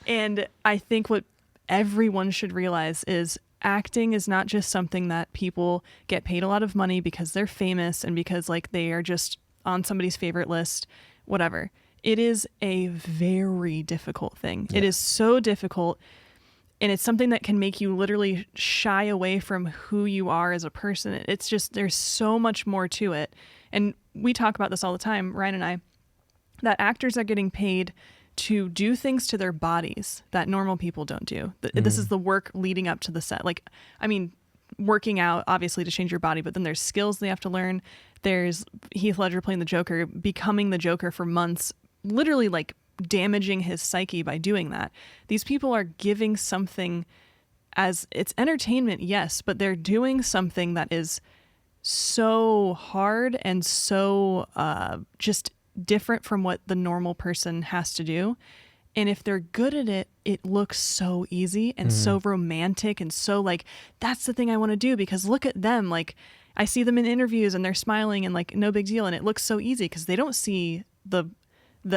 And I think what everyone should realize is acting is not just something that people get paid a lot of money because they're famous and because like they are just on somebody's favorite list, whatever. It is a very difficult thing. It is so difficult, and it's something that can make you literally shy away from who you are as a person. It's just, there's so much more to it. And we talk about this all the time, Ryan and I, that actors are getting paid to do things to their bodies that normal people don't do. This is the work leading up to the set. Like, I mean, working out obviously to change your body, but then there's skills they have to learn. There's Heath Ledger playing the Joker, becoming the Joker for months, literally like damaging his psyche by doing that. These people are giving something as it's entertainment, yes, but they're doing something that is so hard and so just different from what the normal person has to do. And if they're good at it, it looks so easy and so romantic and so like, that's the thing I want to do because look at them. Like I see them in interviews and they're smiling and like, no big deal. And it looks so easy because they don't see the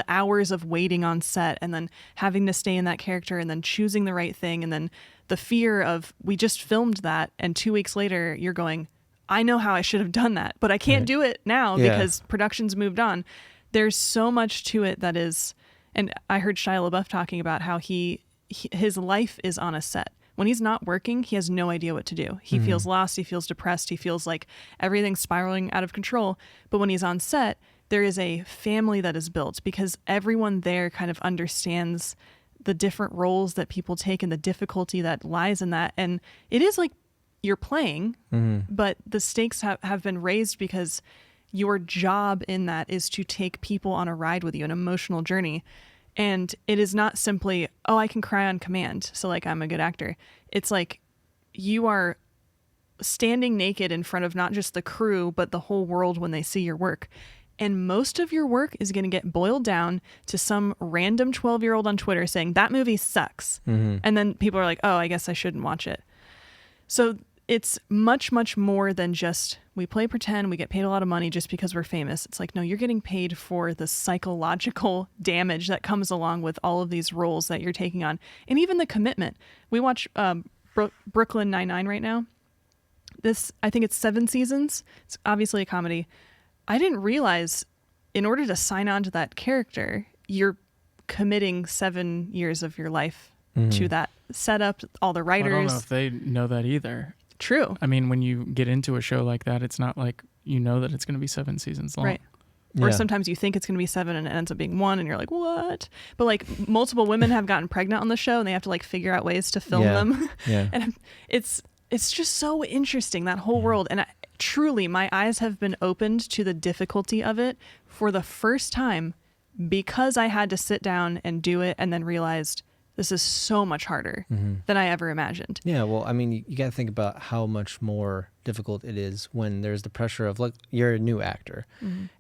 hours of waiting on set and then having to stay in that character and then choosing the right thing. And then the fear of, we just filmed that. And 2 weeks later you're going, I know how I should have done that, but I can't do it now because production's moved on. There's so much to it that is, and I heard Shia LaBeouf talking about how his life is on a set. When he's not working, he has no idea what to do. He feels lost. He feels depressed. He feels like everything's spiraling out of control. But when he's on set, there is a family that is built because everyone there kind of understands the different roles that people take and the difficulty that lies in that. And it is like you're playing, but the stakes have been raised because your job in that is to take people on a ride with you, an emotional journey. And it is not simply, oh, I can cry on command, so like I'm a good actor. It's like you are standing naked in front of not just the crew, but the whole world when they see your work. And most of your work is going to get boiled down to some random 12-year-old on Twitter saying, that movie sucks. And then people are like, oh, I guess I shouldn't watch it. So it's much, much more than just we play pretend, we get paid a lot of money just because we're famous. It's like, no, you're getting paid for the psychological damage that comes along with all of these roles that you're taking on. And even the commitment. We watch Brooklyn Nine-Nine right now. I think it's 7 seasons. It's obviously a comedy. I didn't realize in order to sign on to that character, you're committing 7 years of your life to that setup, all the writers. I don't know if they know that either. True. I mean, when you get into a show like that, it's not like you know that it's going to be 7 seasons long. Right. Or sometimes you think it's going to be 7 and it ends up being 1 and you're like, what? But like multiple women have gotten pregnant on the show and they have to like figure out ways to film them. And it's just so interesting, that whole world. And truly, my eyes have been opened to the difficulty of it for the first time because I had to sit down and do it and then realized this is so much harder than I ever imagined. Yeah, well, I mean, you got to think about how much more difficult it is when there's the pressure of, look, you're a new actor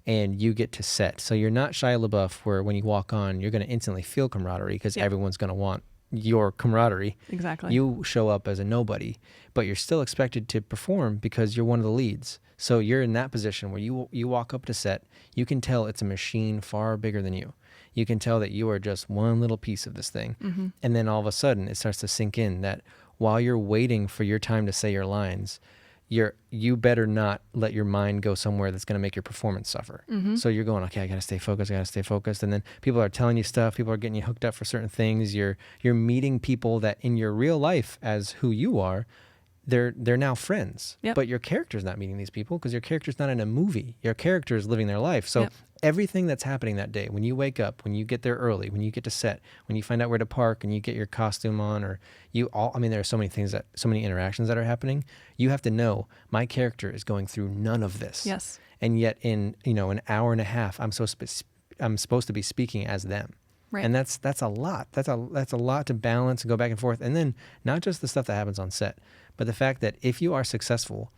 and you get to set. So you're not Shia LaBeouf where when you walk on, you're going to instantly feel camaraderie because everyone's going to want your camaraderie. Exactly. You show up as a nobody, but you're still expected to perform because you're one of the leads. So you're in that position where you walk up to set, you can tell it's a machine far bigger than you. You can tell that you are just one little piece of this thing. And then all of a sudden it starts to sink in that while you're waiting for your time to say your lines, you better not let your mind go somewhere that's going to make your performance suffer. So you're going, okay, I got to stay focused. And then people are telling you stuff. People are getting you hooked up for certain things. You're meeting people that in your real life as who you are, they're now friends. But your character's not meeting these people because your character's not in a movie. Your character is living their life. So everything that's happening that day, when you wake up, when you get there early, when you get to set, when you find out where to park and you get your costume on, or there are so many things so many interactions that are happening. You have to know my character is going through none of this. Yes. And yet in, an hour and a half, I'm supposed to be speaking as them. Right. And that's a lot. That's a lot to balance and go back and forth. And then not just the stuff that happens on set, but the fact that if you are successful,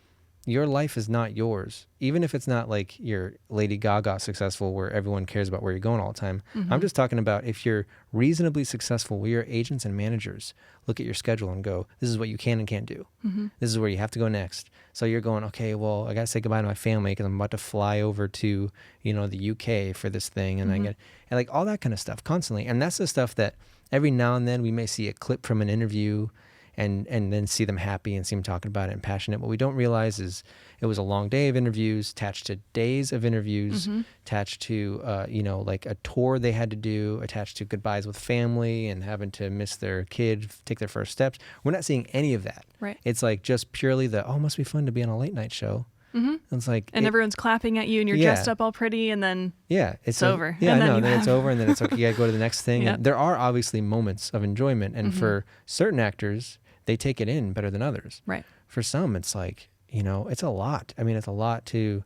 your life is not yours. Even if it's not like you're Lady Gaga successful where everyone cares about where you're going all the time. I'm just talking about if you're reasonably successful, where your agents and managers look at your schedule and go, this is what you can and can't do. This is where you have to go next. So you're going, okay, well, I got to say goodbye to my family because I'm about to fly over to, the UK for this thing. And and like all that kind of stuff constantly. And that's the stuff that every now and then we may see a clip from an interview and then see them happy and see them talking about it and passionate. What we don't realize is it was a long day of interviews, attached to days of interviews, attached to, like a tour they had to do, attached to goodbyes with family and having to miss their kid, take their first steps. We're not seeing any of that. Right. It's like just purely it must be fun to be on a late night show. And it's like, everyone's clapping at you and you're dressed up all pretty and then it's over. Yeah, and I know. Then it's over and then it's okay. You got to go to the next thing. Yep. And there are obviously moments of enjoyment. And for certain actors, they take it in better than others. Right. For some, it's like, it's a lot. I mean, it's a lot to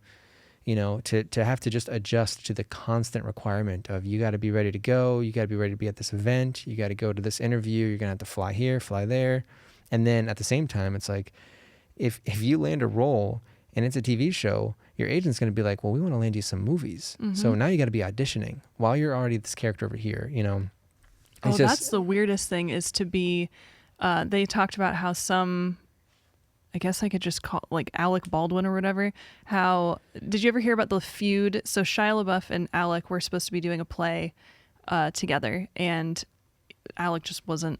have to just adjust to the constant requirement of you got to be ready to go. You got to be ready to be at this event. You got to go to this interview. You're going to have to fly here, fly there. And then at the same time, it's like, if you land a role and it's a TV show, your agent's going to be like, well, we want to land you some movies. So now you got to be auditioning while you're already this character over here, That's the weirdest thing is to be, they talked about how some, I guess I could just call like Alec Baldwin or whatever. Did you ever hear about the feud? So Shia LaBeouf and Alec were supposed to be doing a play together, and Alec just wasn't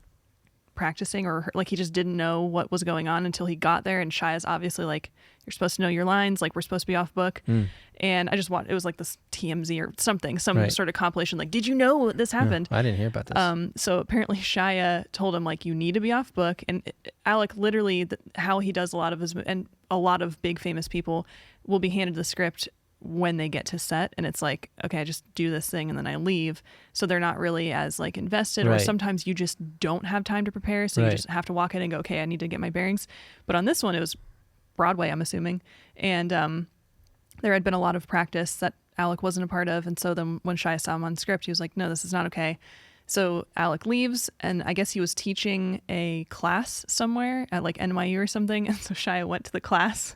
practicing, or like he just didn't know what was going on until he got there. And Shia's obviously like, you're supposed to know your lines, like we're supposed to be off book. And I just it was like this TMZ or something, some sort of compilation, like, did you know this happened? No, I didn't hear about this. So apparently Shia told him like, you need to be off book. And Alec literally, how he does a lot of his, and a lot of big famous people will be handed the script when they get to set, and it's like, okay, I just do this thing and then I leave. So they're not really as like invested, or sometimes you just don't have time to prepare. So you just have to walk in and go, okay, I need to get my bearings. But on this one, it was Broadway, I'm assuming. And there had been a lot of practice that Alec wasn't a part of. And so then when Shia saw him on script, he was like, no, this is not okay. So Alec leaves, and I guess he was teaching a class somewhere at like NYU or something. And so Shia went to the class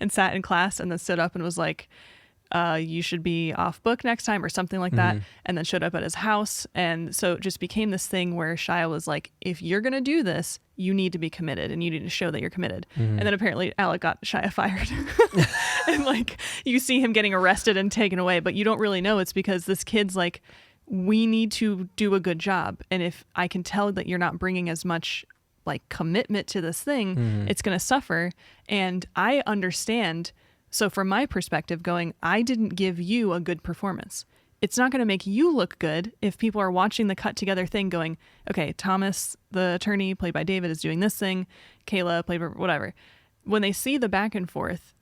and sat in class and then stood up and was like, you should be off book next time or something like that. And then showed up at his house. And so it just became this thing where Shia was like, if you're going to do this, you need to be committed and you need to show that you're committed. And then apparently Alec got Shia fired. And like, you see him getting arrested and taken away, but you don't really know it's because this kid's like, we need to do a good job. And if I can tell that you're not bringing as much like commitment to this thing, it's going to suffer. And I understand. So from my perspective going, I didn't give you a good performance. It's not going to make you look good if people are watching the cut together thing going, okay, Thomas, the attorney played by David, is doing this thing. Kayla played by whatever. When they see the back and forth,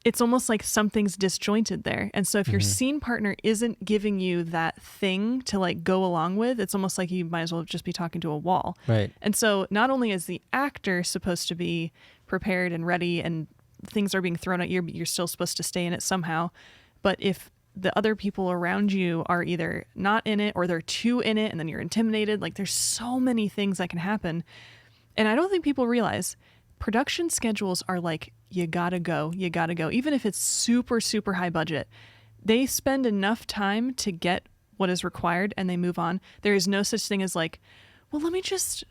it's almost like something's disjointed there. And so if your scene partner isn't giving you that thing to like go along with, it's almost like you might as well just be talking to a wall. Right. And so not only is the actor supposed to be prepared and ready and things are being thrown at you, but you're still supposed to stay in it somehow. But if the other people around you are either not in it or they're too in it and then you're intimidated, like there's so many things that can happen. And I don't think people realize production schedules are like, you gotta go. Even if it's super, super high budget, they spend enough time to get what is required and they move on. There is no such thing as like, well, let me just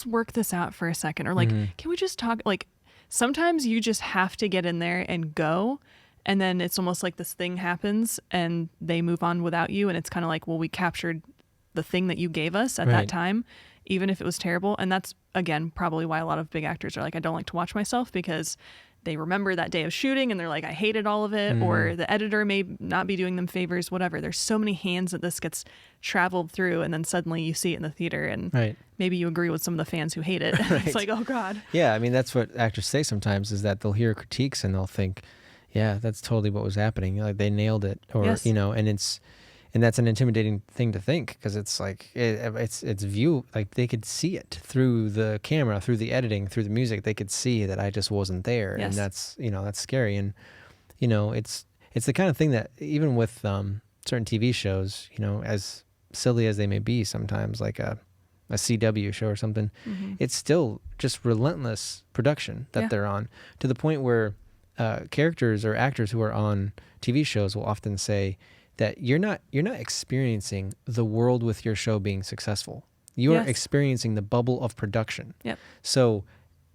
work this out for a second. Or like, can we just talk? Like, sometimes you just have to get in there and go, and then it's almost like this thing happens and they move on without you, and it's kind of like, well, we captured the thing that you gave us at that time, even if it was terrible. And that's, again, probably why a lot of big actors are like, I don't like to watch myself, because they remember that day of shooting and they're like, I hated all of it, or the editor may not be doing them favors, whatever. There's so many hands that this gets traveled through, and then suddenly you see it in the theater, and maybe you agree with some of the fans who hate it. It's like, oh God. Yeah, I mean, that's what actors say sometimes, is that they'll hear critiques and they'll think, yeah, that's totally what was happening. Like they nailed it, or and that's an intimidating thing to think, because it's like it's view, like they could see it through the camera, through the editing, through the music. They could see that I just wasn't there, and that's that's scary. And it's the kind of thing that even with certain TV shows, as silly as they may be sometimes, like a CW show or something, it's still just relentless production that they're on, to the point where characters or actors who are on TV shows will often say that you're not experiencing the world with your show being successful. You are experiencing the bubble of production. Yep. So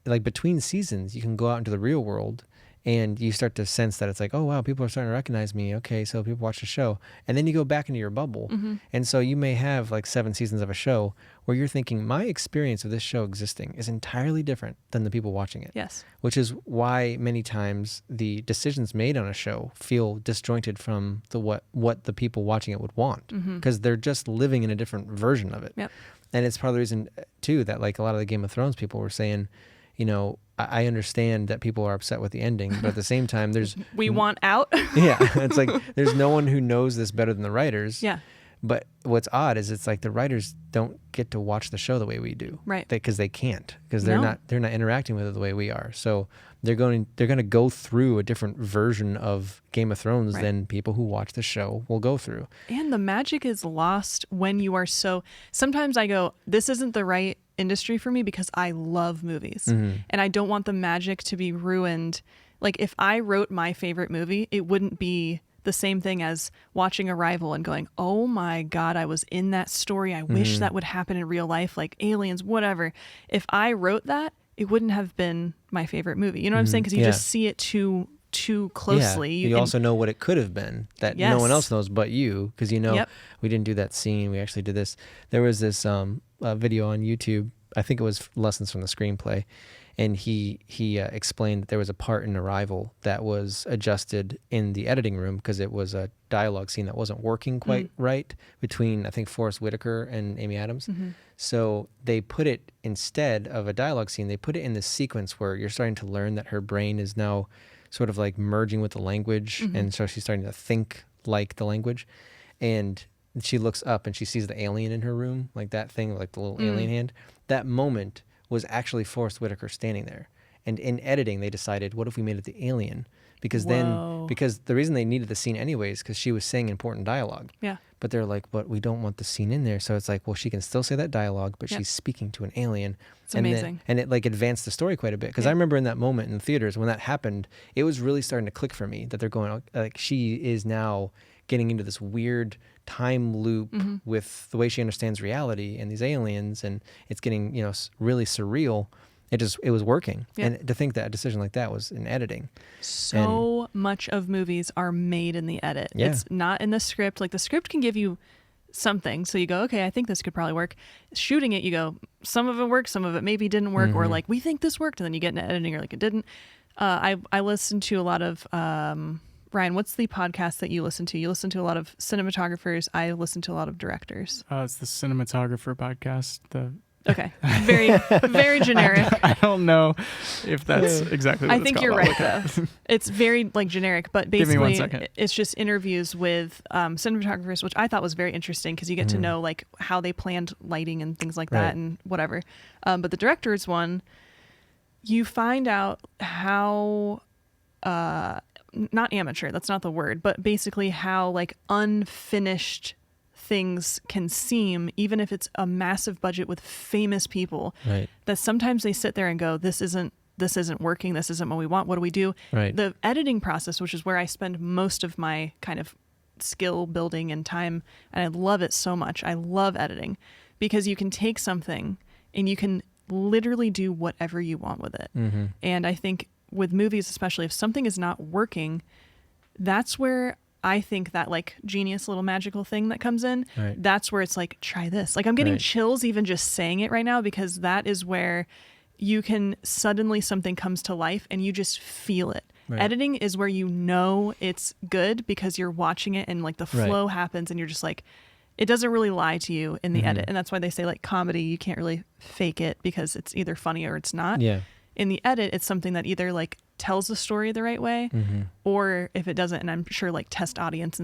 like between seasons, you can go out into the real world and you start to sense that it's like, oh wow, people are starting to recognize me. Okay, so people watch the show. And then you go back into your bubble. And so you may have like 7 seasons of a show where you're thinking, my experience of this show existing is entirely different than the people watching it. Yes. Which is why many times the decisions made on a show feel disjointed from the what the people watching it would want, because they're just living in a different version of it. Yep. And it's part of the reason too that like a lot of the Game of Thrones people were saying, you know, I understand that people are upset with the ending, but at the same time, we want out. Yeah, it's like there's no one who knows this better than the writers. Yeah. But what's odd is it's like the writers don't get to watch the show the way we do, right? Because they can't, because they're not interacting with it the way we are. So they're going to go through a different version of Game of Thrones than people who watch the show will go through. And the magic is lost when you are so. Sometimes I go, this isn't the right industry for me because I love movies and I don't want the magic to be ruined. Like if I wrote my favorite movie, it wouldn't be the same thing as watching Arrival and going, oh my God, I was in that story. I wish that would happen in real life, like Aliens, whatever. If I wrote that, it wouldn't have been my favorite movie. You know what I'm saying? Because you just see it too closely. Yeah. You also know what it could have been that no one else knows but you, because you know we didn't do that scene. We actually did this. There was this video on YouTube. I think it was lessons from the screenplay, and he explained that there was a part in Arrival that was adjusted in the editing room because it was a dialogue scene that wasn't working quite right between, I think, Forrest Whitaker and Amy Adams. So they put it, instead of a dialogue scene, they put it in this sequence where you're starting to learn that her brain is now sort of like merging with the language, and so she's starting to think like the language. And she looks up and she sees the alien in her room, like that thing, like the little alien hand. That moment was actually Forrest Whitaker standing there. And in editing, they decided, what if we made it the alien? Because because the reason they needed the scene anyways, because she was saying important dialogue. Yeah. But they're like, but we don't want the scene in there. So it's like, well, she can still say that dialogue, but she's speaking to an alien. It's amazing. And it like advanced the story quite a bit. Because I remember in that moment in the theaters, when that happened, it was really starting to click for me that they're going, like, she is now getting into this weird time loop with the way she understands reality and these aliens, and it's getting, you know, really surreal. It was working. And to think that a decision like that was in editing. So much of movies are made in the edit. It's not in the script. Like the script can give you something, so you go, okay, I think this could probably work. Shooting it, you go, some of it worked, some of it maybe didn't work, or like, we think this worked, and then you get into editing, you're like, it didn't. I listen to a lot of Ryan, what's the podcast that you listen to? You listen to a lot of cinematographers. I listen to a lot of directors. It's the Cinematographer podcast. Okay. Very, very generic. I don't know if that's exactly what I it's think called. you're right, though. It's very like generic, but Give me 1 basically second. it's just interviews with cinematographers, which I thought was very interesting because you get to know like how they planned lighting and things like that and whatever. But the director's one, you find out how, not amateur, that's not the word, but basically how like unfinished things can seem, even if it's a massive budget with famous people, that sometimes they sit there and go, this isn't working, this isn't what we want, what do we do? The editing process, which is where I spend most of my kind of skill building and time, and I love it so much. I love editing because you can take something and you can literally do whatever you want with it. And I think with movies, especially if something is not working, that's where I think that like genius little magical thing that comes in, that's where it's like, try this. Like I'm getting chills even just saying it right now, because that is where you can suddenly something comes to life and you just feel it. Editing is where you know it's good because you're watching it and like the flow happens and you're just like, it doesn't really lie to you in the edit. And that's why they say like comedy, you can't really fake it because it's either funny or it's not. In the edit, it's something that either like tells the story the right way, or if it doesn't, and I'm sure like test audience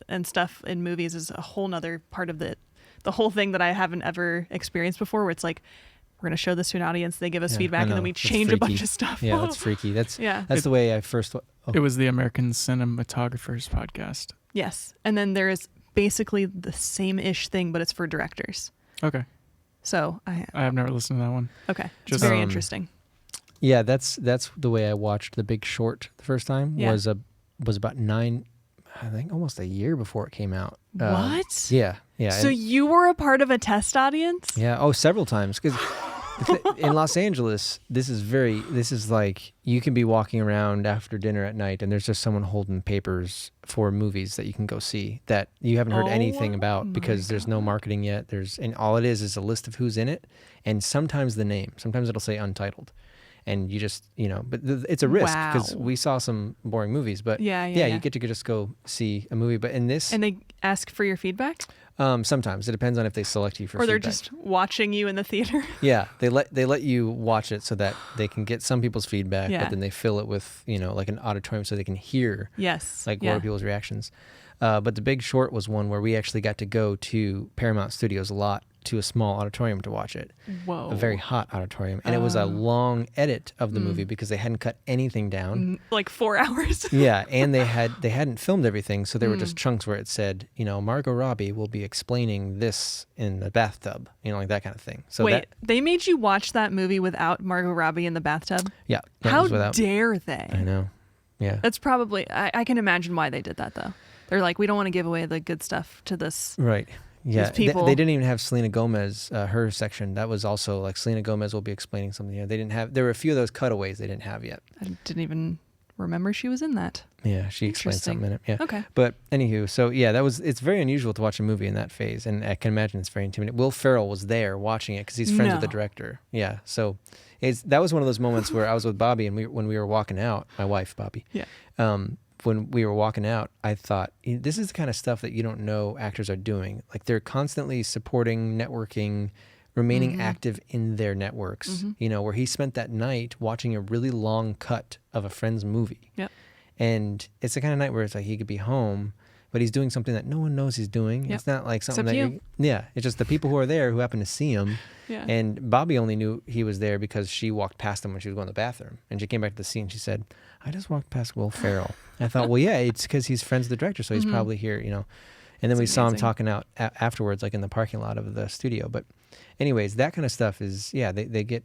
and stuff in movies is a whole nother part of the whole thing that I haven't ever experienced before, where it's like, we're going to show this to an audience, they give us feedback, and then we change a bunch of stuff. Yeah, that's freaky. That's the way I first... It was the American Cinematographers podcast. Yes. And then there is basically the same-ish thing, but it's for directors. Okay. So I have never listened to that one. okay, it's Just- very interesting. Yeah, that's the way I watched The Big Short the first time. Yeah. Was about 9, I think almost a year before it came out. What? Yeah, yeah. So and- you were a part of a test audience? yeah. Oh, several times because. In Los Angeles, this is like you can be walking around after dinner at night and there's just someone holding papers for movies that you can go see that you haven't heard anything about because there's no marketing yet. And all it is a list of who's in it and sometimes the name. Sometimes it'll say untitled. And you just, but it's a risk because Wow. we saw some boring movies, but Yeah. you get to just go see a movie. But in this, And they ask for your feedback? sometimes it depends on if they select you for Or they're feedback. just watching you in the theater? Yeah, they let you watch it so that they can get some people's feedback, Yeah. but then they fill it with like an auditorium so they can hear Yes. like yeah. more people's reactions. But The Big Short was one where we actually got to go to Paramount Studios a lot to a small auditorium to watch it. Whoa. A very hot auditorium, and it was a long edit of the movie because they hadn't cut anything down. Like 4 hours? Yeah, and they hadn't filmed everything, so there were just chunks where it said, Margot Robbie will be explaining this in the bathtub, like that kind of thing. So Wait, they made you watch that movie without Margot Robbie in the bathtub? yeah, that How was without. dare they? I know. Yeah. That's probably, I can imagine why they did that though. They're like, we don't want to give away the good stuff to this. Right. Yeah. people- They didn't even have Selena Gomez, her section. That was also like Selena Gomez will be explaining something. They didn't have, there were a few of those cutaways they didn't have yet. I didn't even remember she was in that. Yeah. She explained something in it. Yeah. Okay. But anywho, so yeah, it's very unusual to watch a movie in that phase. And I can imagine it's very intimidating. Will Ferrell was there watching it because he's friends with the No. director. Yeah. So that was one of those moments where I was with Bobby and when we were walking out, my wife, Bobby. Yeah. When we were walking out, I thought, this is the kind of stuff that you don't know actors are doing. Like they're constantly supporting, networking, remaining active in their networks, where he spent that night watching a really long cut of a friend's movie. Yep. And it's the kind of night where it's like he could be home, but he's doing something that no one knows he's doing. Yep. It's not like something Except that yeah, it's just the people who are there who happen to see him. Yeah. And Bobby only knew he was there because she walked past him when she was going to the bathroom. And she came back to the scene. She said, I just walked past Will Ferrell. And I thought, well, yeah, it's because he's friends with the director, so he's probably here, And then That's we saw him amazing. talking out afterwards, like in the parking lot of the studio. But anyways, that kind of stuff is, they get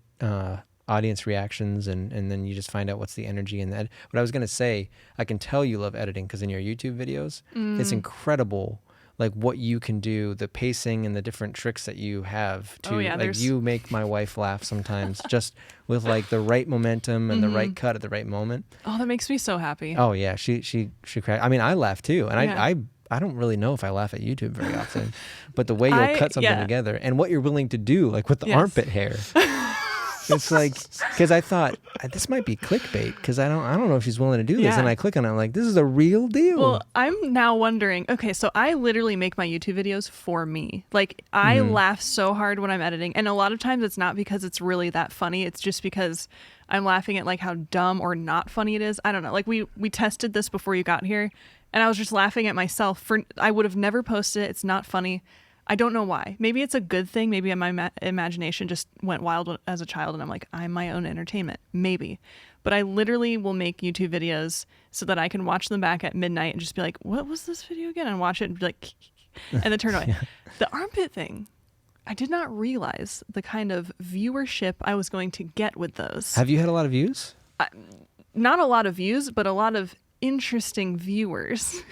audience reactions, and then you just find out what's the energy in that. What I was going to say, I can tell you love editing because in your YouTube videos, it's incredible. Like what you can do, the pacing and the different tricks that you have to, like you make my wife laugh sometimes just with like the right momentum and the right cut at the right moment. Oh, that makes me so happy. Oh yeah, she cried. I mean, I laugh too, and Yeah. I don't really know if I laugh at YouTube very often, but the way you'll cut something together and what you're willing to do, like with the Yes. armpit hair. It's like, because I thought this might be clickbait because I don't know if she's willing to do this, Yeah. and I click on it, I'm like, this is a real deal. Well, I'm now wondering, okay, so I literally make my YouTube videos for me. Like, I laugh so hard when I'm editing. And a lot of times it's not because it's really that funny. It's just because I'm laughing at like how dumb or not funny it is. I don't know. Like we tested this before you got here, and I was just laughing at myself. I would have never posted it. It's not funny. I don't know why. Maybe it's a good thing. Maybe my imagination just went wild as a child and I'm like, I'm my own entertainment. Maybe. But I literally will make YouTube videos so that I can watch them back at midnight and just be like, what was this video again? And watch it and be like, and then turn away. The armpit thing, I did not realize the kind of viewership I was going to get with those. Have you had a lot of views? Not a lot of views, but a lot of interesting viewers.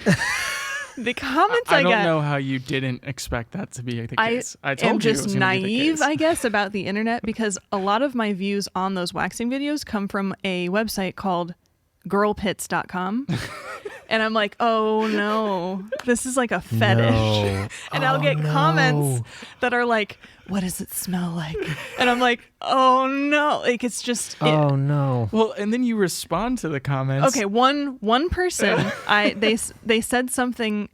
The comments I I don't got. know how you didn't expect that to be the I case. I told am you it just was gonna be the naive, case. I guess, about the internet because a lot of my views on those waxing videos come from a website called girlpits.com. And I'm like, oh no, this is like a fetish. No. And I'll get comments that are like, what does it smell like? And I'm like, oh no. Like it's just Oh no. Well, and then you respond to the comments. okay, one person they said something,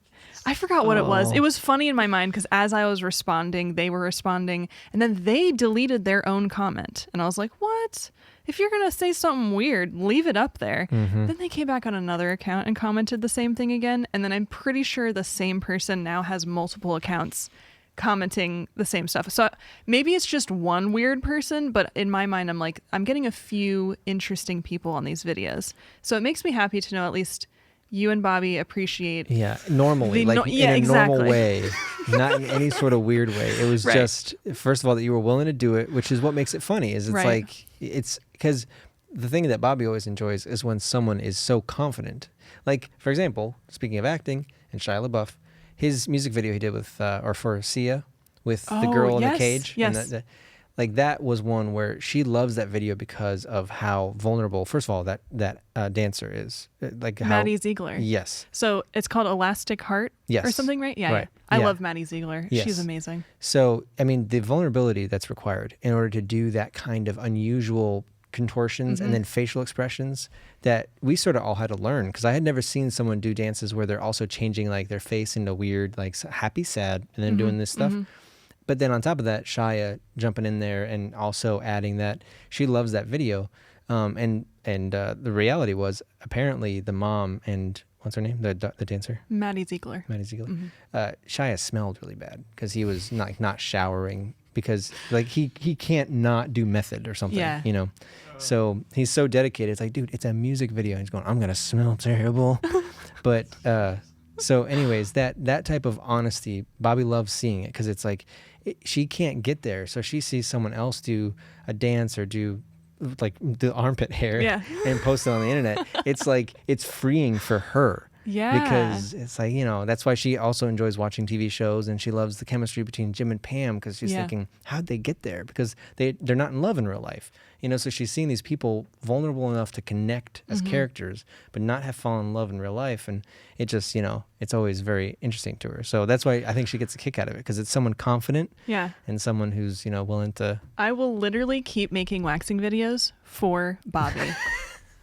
I forgot what it was. It was funny in my mind because as I was responding, they were responding, and then they deleted their own comment. And I was like, what? If you're going to say something weird, leave it up there. Then they came back on another account and commented the same thing again. And then I'm pretty sure the same person now has multiple accounts commenting the same stuff. So maybe it's just one weird person, but in my mind, I'm like, I'm getting a few interesting people on these videos. So it makes me happy to know at least you and Bobby appreciate. Yeah, normally, The like no- yeah, in a normal exactly. way, not in any sort of weird way. It was Right. just, first of all, that you were willing to do it, which is what makes it funny. Is it's Right. like, it's because the thing that Bobby always enjoys is when someone is so confident. Like, for example, speaking of acting, and Shia LaBeouf, his music video he did with, or for Sia, with the Oh, girl in yes, the cage. yes. And like that was one where she loves that video because of how vulnerable, first of all, that dancer is. Like how, Maddie Ziegler. Yes. So it's called Elastic Heart Yes. or something, right? Yeah. Right. Yeah. I Yeah. love Maddie Ziegler. Yes. She's amazing. So, I mean, the vulnerability that's required in order to do that kind of unusual contortions and then facial expressions that we sort of all had to learn, because I had never seen someone do dances where they're also changing like their face into weird, like happy, sad, and then doing this stuff. But then on top of that, Shia jumping in there and also adding that she loves that video. And the reality was apparently the mom and what's her name? The dancer? Maddie Ziegler. Maddie Ziegler. Shia smelled really bad because he was not showering because like he can't not do method or something, Yeah. you know? So he's so dedicated. It's like, dude, it's a music video. And he's going, I'm going to smell terrible. But, so anyways, that type of honesty, Bobby loves seeing it because it's like, she can't get there. So she sees someone else do a dance or do like the armpit hair Yeah. and post it on the internet. It's like, it's freeing for her. Yeah. Because it's like, you know, that's why she also enjoys watching TV shows, and she loves the chemistry between Jim and Pam because she's thinking, how'd they get there? Because they're not in love in real life. You know, so she's seeing these people vulnerable enough to connect as characters, but not have fallen in love in real life. And it just, you know, it's always very interesting to her. So that's why I think she gets a kick out of it, because it's someone confident Yeah. and someone who's, you know, willing to. I will literally keep making waxing videos for Bobby.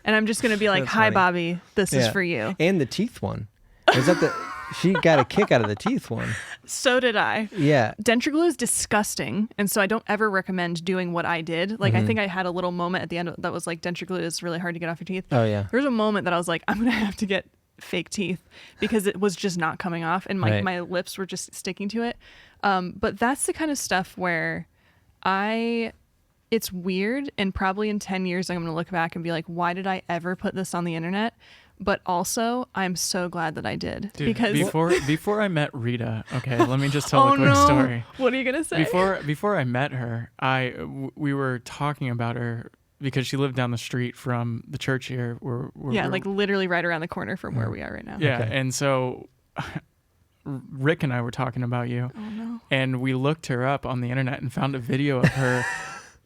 And I'm just going to be like, That's hi, funny. Bobby, this is Yeah. for you. And the teeth one. Is that she got a kick out of the teeth one. So did I. Yeah. Denture glue is disgusting. And so I don't ever recommend doing what I did. Like, I think I had a little moment at the end that was like, denture glue is really hard to get off your teeth. Oh, yeah. There was a moment that I was like, I'm going to have to get fake teeth because it was just not coming off. And Right. my lips were just sticking to it. But that's the kind of stuff where it's weird. And probably in 10 years, I'm going to look back and be like, why did I ever put this on the internet? But also, I'm so glad that I did. Dude, because before I met Rita, okay, let me just tell oh a quick no, story. what are you gonna say? Before I met her, we were talking about her because she lived down the street from the church here. Where yeah, like literally right around the corner from where we are right now. yeah, Okay. and so Rick and I were talking about you, Oh no. and we looked her up on the internet and found a video of her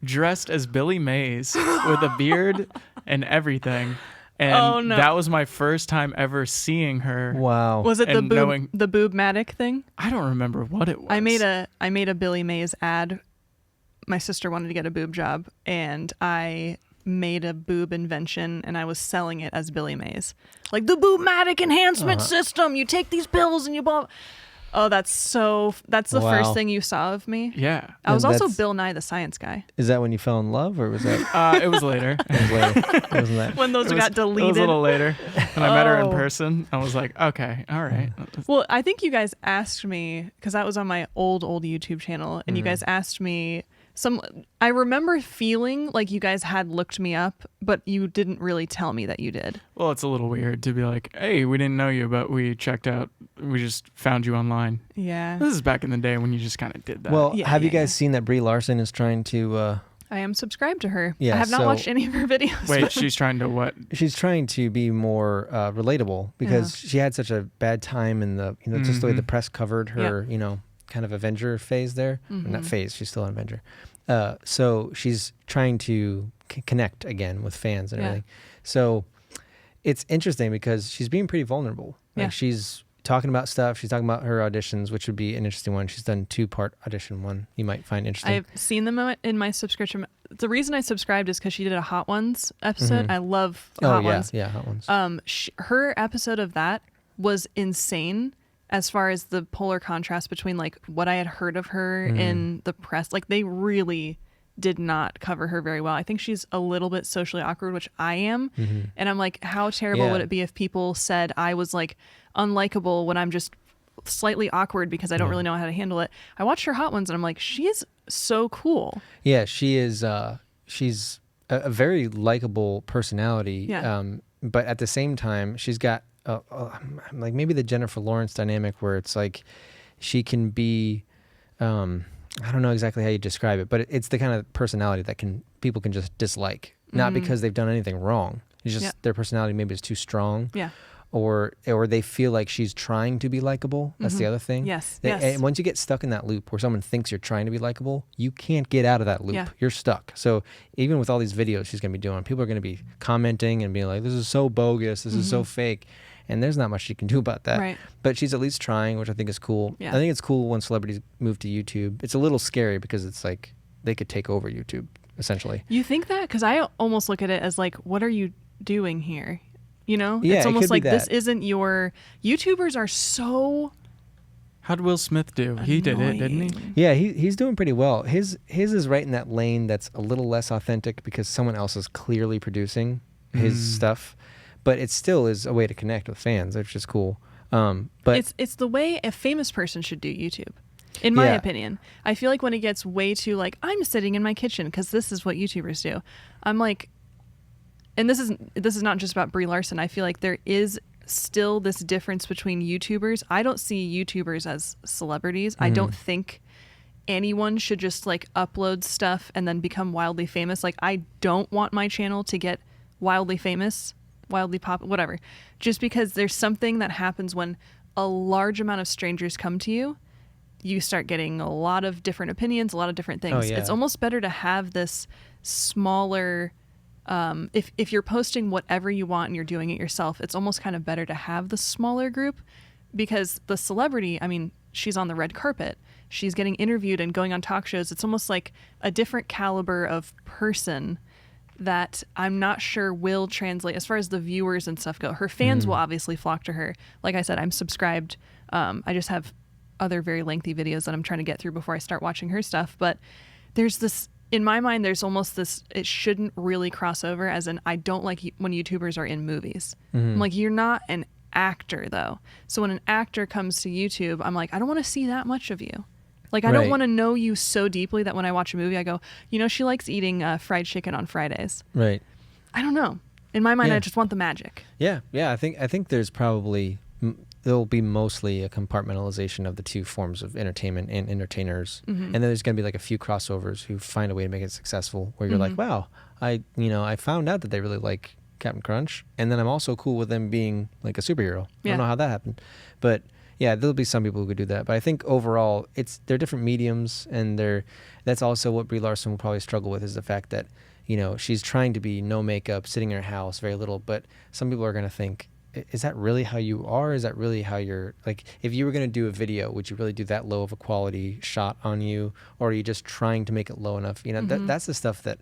dressed as Billy Mays with a beard and everything. And Oh, no. that was my first time ever seeing her. Wow. Was it And the boob-matic thing? I don't remember what it was. I made a Billy Mays ad. My sister wanted to get a boob job, and I made a boob invention, and I was selling it as Billy Mays, like the boob-matic enhancement system. You take these pills and you blah. Oh, that's the Wow. first thing you saw of me. Yeah. I was And also that's- Bill Nye the Science Guy. Is that when you fell in love, or was that It was later. it was later? Wasn't that? When those It got was deleted. a little later. When I met her in Oh. person, I was like, okay, all right. Well, I think you guys asked me, because that was on my old YouTube channel, and you guys asked me I remember feeling like you guys had looked me up, but you didn't really tell me that you did. Well, it's a little weird to be like, hey, we didn't know you, but we just found you online. Yeah. This is back in the day when you just kind of did that. Well, Yeah, have you yeah, guys seen that Brie Larson is trying to? I am subscribed to her. Yeah, I have not so- watched any of her videos. wait, she's trying to what? She's trying to be more relatable because she had such a bad time in the just the way the press covered her kind of Avenger phase there. Not phase, she's still an Avenger. So she's trying to connect again with fans and Yeah. everything. So it's interesting because she's being pretty vulnerable. Like Yeah. she's talking about stuff. She's talking about her auditions, which would be an interesting one. She's done 2-part audition one you might find interesting. I've seen them in my subscription. The reason I subscribed is because she did a Hot Ones episode. I love Hot Ones. Yeah, Hot Ones. Her episode of that was insane as far as the polar contrast between like what I had heard of her in the press. Like they really did not cover her very well. I think she's a little bit socially awkward, which I am. And I'm like, how terrible Yeah. would it be if people said I was like unlikable when I'm just slightly awkward because I don't really know how to handle it. I watched her Hot Ones and I'm like, she is so cool. Yeah, she is. She's a very likable personality. Yeah. But at the same time, she's got like maybe the Jennifer Lawrence dynamic where it's like she can be, I don't know exactly how you describe it, but it's the kind of personality that people can just dislike, not because they've done anything wrong. It's just their personality maybe is too strong. Yeah. Or they feel like she's trying to be likable. That's the other thing. Yes. And once you get stuck in that loop where someone thinks you're trying to be likable, you can't get out of that loop. Yeah. You're stuck. So even with all these videos she's going to be doing, people are going to be commenting and being like, this is so bogus. This is so fake. And there's not much she can do about that. Right. But she's at least trying, which I think is cool. Yeah. I think it's cool when celebrities move to YouTube. It's a little scary because it's like they could take over YouTube, essentially. You think that? Because I almost look at it as like, what are you doing here? You know? Yeah, it's it almost could be like this that. isn't your... YouTubers are so... How'd Will Smith do? He did it, didn't he? annoying. Yeah, he's doing pretty well. His is right in that lane that's a little less authentic because someone else is clearly producing his stuff, but it still is a way to connect with fans, which is cool. But It's the way a famous person should do YouTube. In my Yeah. opinion, I feel like when it gets way too like, I'm sitting in my kitchen because this is what YouTubers do. I'm like, and this is not just about Brie Larson. I feel like there is still this difference between YouTubers. I don't see YouTubers as celebrities. I don't think anyone should just like upload stuff and then become wildly famous. Like, I don't want my channel to get wildly famous, wildly pop, whatever. Just because there's something that happens when a large amount of strangers come to you, you start getting a lot of different opinions, a lot of different things. yeah. It's almost better to have this smaller, if you're posting whatever you want and you're doing it yourself, it's almost kind of better to have the smaller group, because the celebrity, I mean, she's on the red carpet, she's getting interviewed and going on talk shows. It's almost like a different caliber of person that I'm not sure will translate as far as the viewers and stuff go. Her fans will obviously flock to her. Like I said, I'm subscribed. I just have other very lengthy videos that I'm trying to get through before I start watching her stuff. But there's this, in my mind, there's almost this, it shouldn't really cross over, as in, I don't like when YouTubers are in movies. I'm like, you're not an actor though. So when an actor comes to YouTube, I'm like, I don't want to see that much of you. Like, I don't Right. want to know you so deeply that when I watch a movie, I go, you know, she likes eating fried chicken on Fridays. right. I don't know. In my mind, Yeah. I just want the magic. Yeah. I think there's probably there'll be mostly a compartmentalization of the two forms of entertainment and entertainers, and then there's going to be like a few crossovers who find a way to make it successful, where you're like, wow, I found out that they really like Captain Crunch, and then I'm also cool with them being like a superhero. I Yeah. don't know how that happened, but yeah, there'll be some people who could do that. But I think overall, they're different mediums, and that's also what Brie Larson will probably struggle with, is the fact that, you know, she's trying to be no makeup, sitting in her house, very little, but some people are going to think, is that really how you are? Is that really how you're, like, if you were going to do a video, would you really do that low of a quality shot on you? Or are you just trying to make it low enough? You know, that's the stuff that,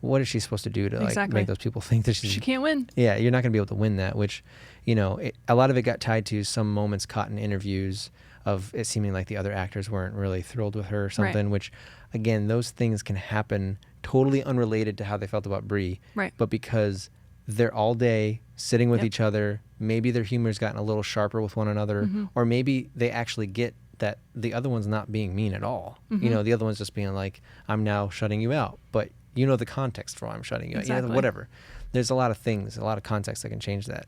what is she supposed to do to like Exactly. make those people think that She can't win. yeah, you're not going to be able to win that, which, you know, a lot of it got tied to some moments caught in interviews of it seeming like the other actors weren't really thrilled with her or something, which, again, those things can happen totally unrelated to how they felt about Brie. Right. But because they're all day sitting with Yep. each other, maybe their humor's gotten a little sharper with one another, or maybe they actually get that the other one's not being mean at all. You know, the other one's just being like, I'm now shutting you out, but you know the context for why I'm shutting you out. You know, Exactly. whatever. There's a lot of things, a lot of context that can change that.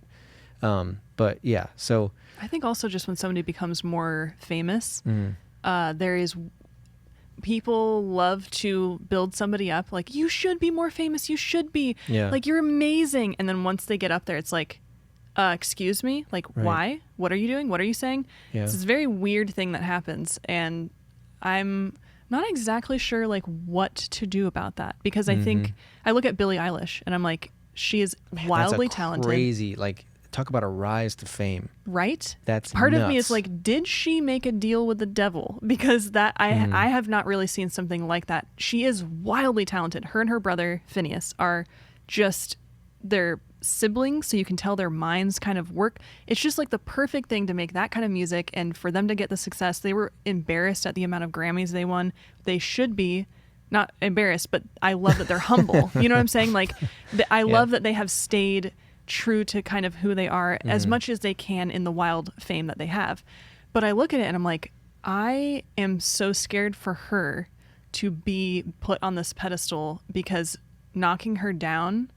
But yeah, so I think also just when somebody becomes more famous, there is, people love to build somebody up. Like, you should be more famous. You should be. Yeah. Like, you're amazing. And then once they get up there, it's like, excuse me? Like, Right. why? What are you doing? What are you saying? Yeah. It's this very weird thing that happens. And I'm not exactly sure, like, what to do about that. Because I think, I look at Billie Eilish and I'm like, she is wildly that's a talented. crazy, like, talk about a rise to fame. Right? That's part of me nuts. is like, did she make a deal with the devil? Because that I have not really seen something like that. She is wildly talented. Her and her brother Phineas are just, they're siblings, so you can tell their minds kind of work. It's just like the perfect thing to make that kind of music, and for them to get the success. They were embarrassed at the amount of Grammys they won. They should be not embarrassed, but I love that they're humble. You know what I'm saying? Like, I love that they have stayed true to kind of who they are as much as they can in the wild fame that they have. But I look at it and I'm like, I am so scared for her to be put on this pedestal, because knocking her down,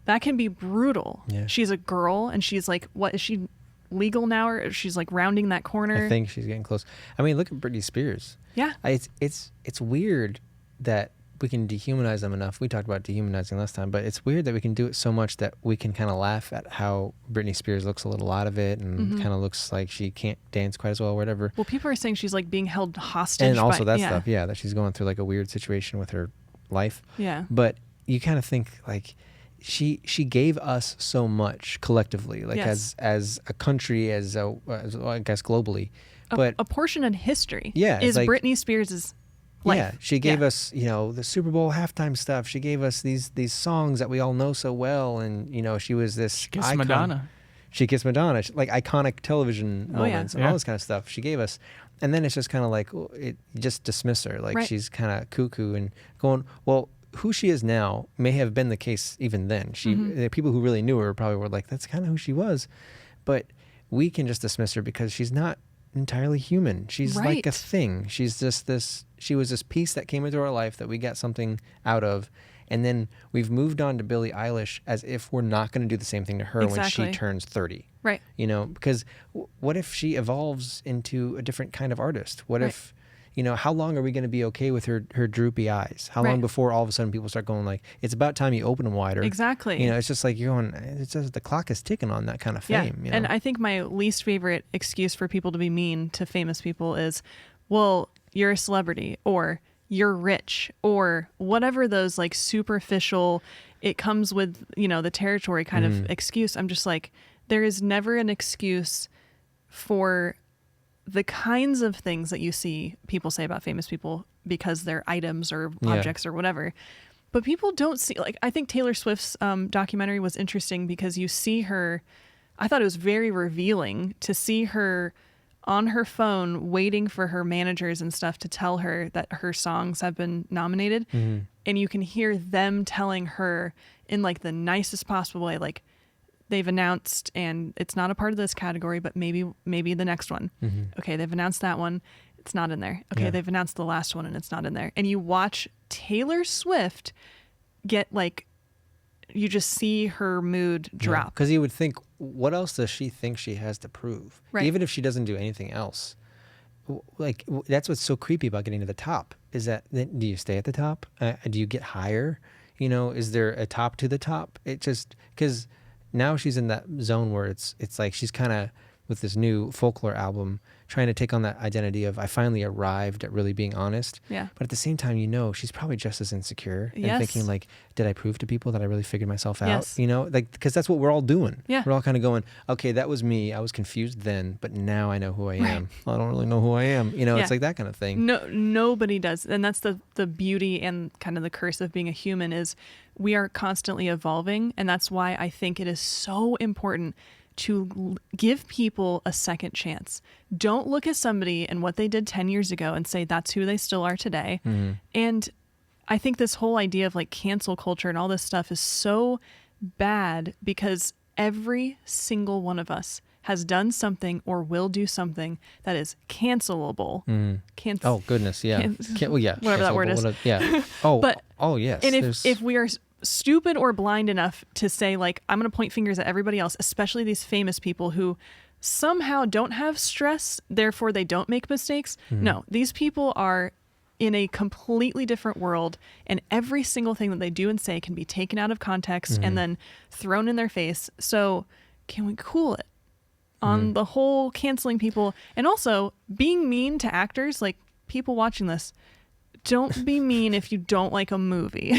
That can be brutal. Yeah. She's a girl, and she's like, what is she legal now, or she's like rounding that corner? I think she's getting close. I mean, look at Britney Spears. Yeah. It's weird that we can dehumanize them enough. We talked about dehumanizing last time, but it's weird that we can do it so much that we can kind of laugh at how Britney Spears looks a little out of it and kind of looks like she can't dance quite as well or whatever. Well, people are saying she's like being held hostage. And also that yeah. stuff, yeah, that she's going through like a weird situation with her life. Yeah. But you kind of think like she gave us so much collectively, like Yes. as a country, as I guess globally. But a portion in history Yeah, it's is like- Britney Spears' life. yeah, she gave us, the Super Bowl halftime stuff. She gave us these songs that we all know so well, and she was this Kiss icon. Madonna. She kissed Madonna, like iconic television Oh, yeah. moments and Yeah. all this kind of stuff she gave us. And then it's just kind of like you just dismiss her, like Right. she's kind of cuckoo and going, well, who she is now may have been the case even then. The people who really knew her probably were like, that's kind of who she was, but we can just dismiss her because she's not entirely human. She's like a Right. thing. She's just she was this piece that came into our life that we got something out of. And then we've moved on to Billie Eilish as if we're not going to do the same thing to her when Exactly. she turns 30. Right. Because what if she evolves into a different kind of artist? What Right. if, how long are we going to be okay with her droopy eyes? How long Right. before all of a sudden people start going like, it's about time you open them wider? Exactly. It's just like you're going, it's just the clock is ticking on that kind of fame. Yeah. And I think my least favorite excuse for people to be mean to famous people is, well, you're a celebrity, or you're rich, or whatever those like superficial, it comes with, the territory kind of excuse. I'm just like, there is never an excuse for the kinds of things that you see people say about famous people because they're items or Yeah. objects or whatever. But people don't see, like, I think Taylor Swift's documentary was interesting because you see her, I thought it was very revealing to see her on her phone waiting for her managers and stuff to tell her that her songs have been nominated. And you can hear them telling her in like the nicest possible way, like, they've announced, and it's not a part of this category, but maybe the next one. Okay, they've announced that one. It's not in there. Okay, Yeah. they've announced the last one and it's not in there. And you watch Taylor Swift get like, you just see her mood drop. Because you would think, what else does she think she has to prove? Right. Even if she doesn't do anything else. That's what's so creepy about getting to the top, is that do you stay at the top? Do you get higher? Is there a top to the top? It just, because now she's in that zone where it's like she's kind of, with this new folklore album, trying to take on that identity of, I finally arrived at really being honest. Yeah. But at the same time, she's probably just as insecure and Yes. thinking like, did I prove to people that I really figured myself out? Yes. Because that's what we're all doing. Yeah. We're all kind of going, okay, that was me. I was confused then, but now I know who I am. I don't really know who I am. It's like that kind of thing. No, nobody does. And that's the beauty and kind of the curse of being a human, is we are constantly evolving. And that's why I think it is so important to give people a second chance. Don't look at somebody and what they did 10 years ago and say that's who they still are today. And I think this whole idea of like cancel culture and all this stuff is so bad because every single one of us has done something or will do something that is cancelable. Oh goodness, yeah. Yeah. Whatever that word is. Yeah. Oh, But- oh yes. And There's- if we are stupid or blind enough to say like, I'm going to point fingers at everybody else, especially these famous people who somehow don't have stress, therefore they don't make mistakes. No, these people are in a completely different world, and every single thing that they do and say can be taken out of context and then thrown in their face. So can we cool it on the whole canceling people, and also being mean to actors? Like, people watching this, don't be mean if you don't like a movie.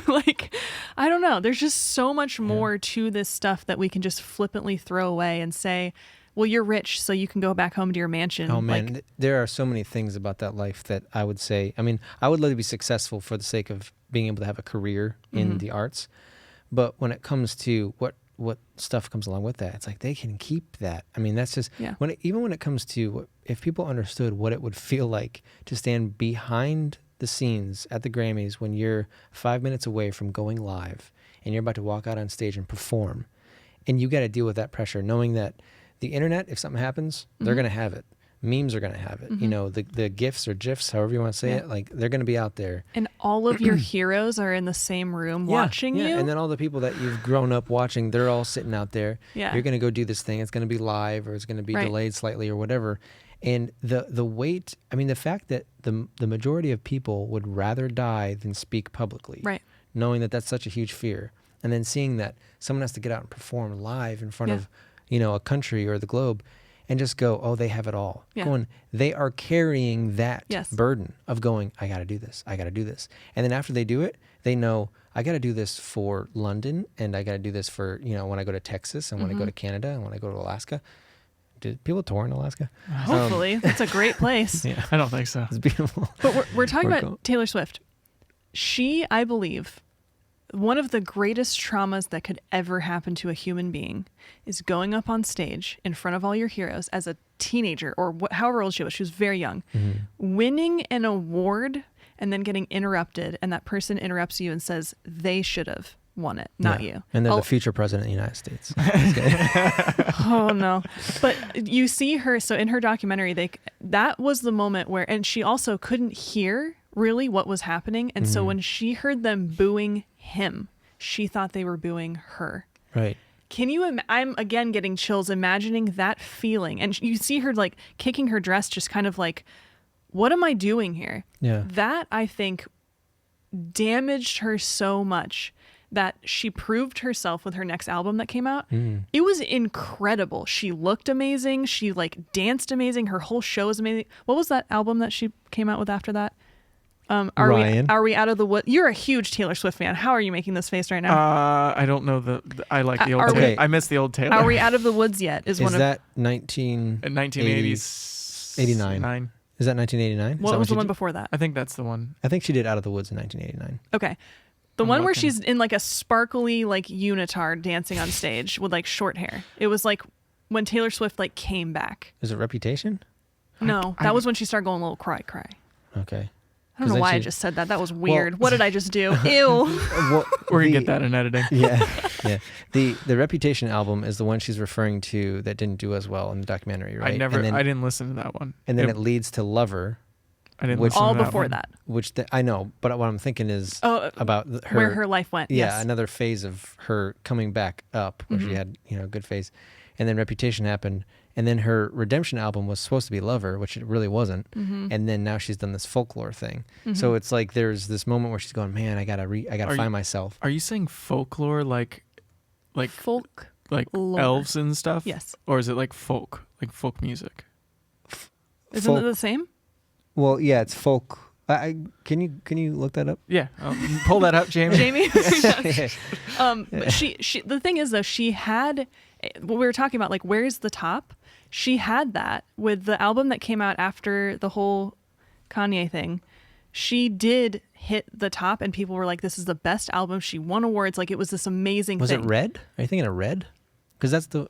Like, I don't know. There's just so much more to this stuff that we can just flippantly throw away and say, well, you're rich, so you can go back home to your mansion. Oh man, Like, there are so many things about that life that I would say. I mean, I would love to be successful for the sake of being able to have a career in the arts, but when it comes to what stuff comes along with that, it's like they can keep that. I mean, that's just Yeah. even when it comes to if people understood what it would feel like to stand behind the scenes at the Grammys when you're 5 minutes away from going live and you're about to walk out on stage and perform, and you got to deal with that pressure, knowing that the internet, if something happens, they're going to have it. Memes are going to have it. You know, the GIFs or GIFs, however you want to say it, like they're going to be out there. And all of your heroes are in the same room watching you. And then all the people that you've grown up watching, they're all sitting out there. Yeah. You're going to go do this thing. It's going to be live, or it's going to be delayed slightly, or whatever. And the weight, I mean, the fact that the majority of people would rather die than speak publicly, Right. knowing that that's such a huge fear, and then seeing that someone has to get out and perform live in front of, you know, a country or the globe, and just go, oh, they have it all. Yeah. Going, they are carrying that Yes. burden of going, I got to do this. I got to do this. And then after they do it, they know, I got to do this for London, and I got to do this for, you know, when I go to Texas, and when I go to Canada, and when I go to Alaska. Do people tour in Alaska? Hopefully. It's a great place. Yeah. I don't think so. It's beautiful. But we're talking We're about Taylor Swift. She, I believe, one of the greatest traumas that could ever happen to a human being is going up on stage in front of all your heroes as a teenager or however old she was. She was very young. Winning an award and then getting interrupted, and that person interrupts you and says they should have won it, not you. And they're the future president of the United States. Oh no. But you see her, so in her documentary, that was the moment where, and she also couldn't hear really what was happening. And so when she heard them booing him, she thought they were booing her. Right. Can you, I'm again getting chills imagining that feeling. And you see her like kicking her dress, just kind of like, what am I doing here? Yeah. That I think damaged her so much that she proved herself with her next album that came out. It was incredible. She looked amazing. She like danced amazing. Her whole show is amazing. What was that album that she came out with after that? Ryan. Are we out of the wood? You're a huge Taylor Swift fan. How are you making this face right now? I don't know I like the old are Taylor. we- I miss the old Taylor. Are we out of the woods yet? Is Is one that In 1980s? 89. 89. Is that 1989? of what was the one before that? I think that's the one. I think she did Out of the Woods in 1989. Okay. The I'm one where looking. she's in like a sparkly like unitard dancing on stage with like short hair. It was like when Taylor Swift like came back. Is it Reputation? No, that was when she started going a little cry. Okay. I don't know then why I she- just said that. That was weird. What did I just do? Ew. Well, We're going to get that in editing. Yeah, yeah. The Reputation album is the one she's referring to that didn't do as well in the documentary, right? I didn't listen to that one. And then it leads to Lover, I didn't which- listen All to that before one. that. which I know, but what I'm thinking is Oh, about her, where her life went. yeah, Yes. another phase of her coming back up where she had, you know, a good phase. And then Reputation happened. And then her redemption album was supposed to be Lover, which it really wasn't. And then now she's done this folklore thing. So it's like there's this moment where she's going, man, I gotta find myself. Are you saying folklore like Folk. like lore. elves and stuff? Yes. Or is it like folk music? Isn't it the same? Well, yeah, it's folk. Can you look that up? Yeah. Pull that up, Jamie. Jamie? But she the thing is though, she had what we were talking about, like where's the top? She had that with the album that came out after the whole Kanye thing. She did hit the top and people were like, this is the best album. She won awards. Like it was this amazing Was thing. it Red? Are you thinking of Red? Because that's the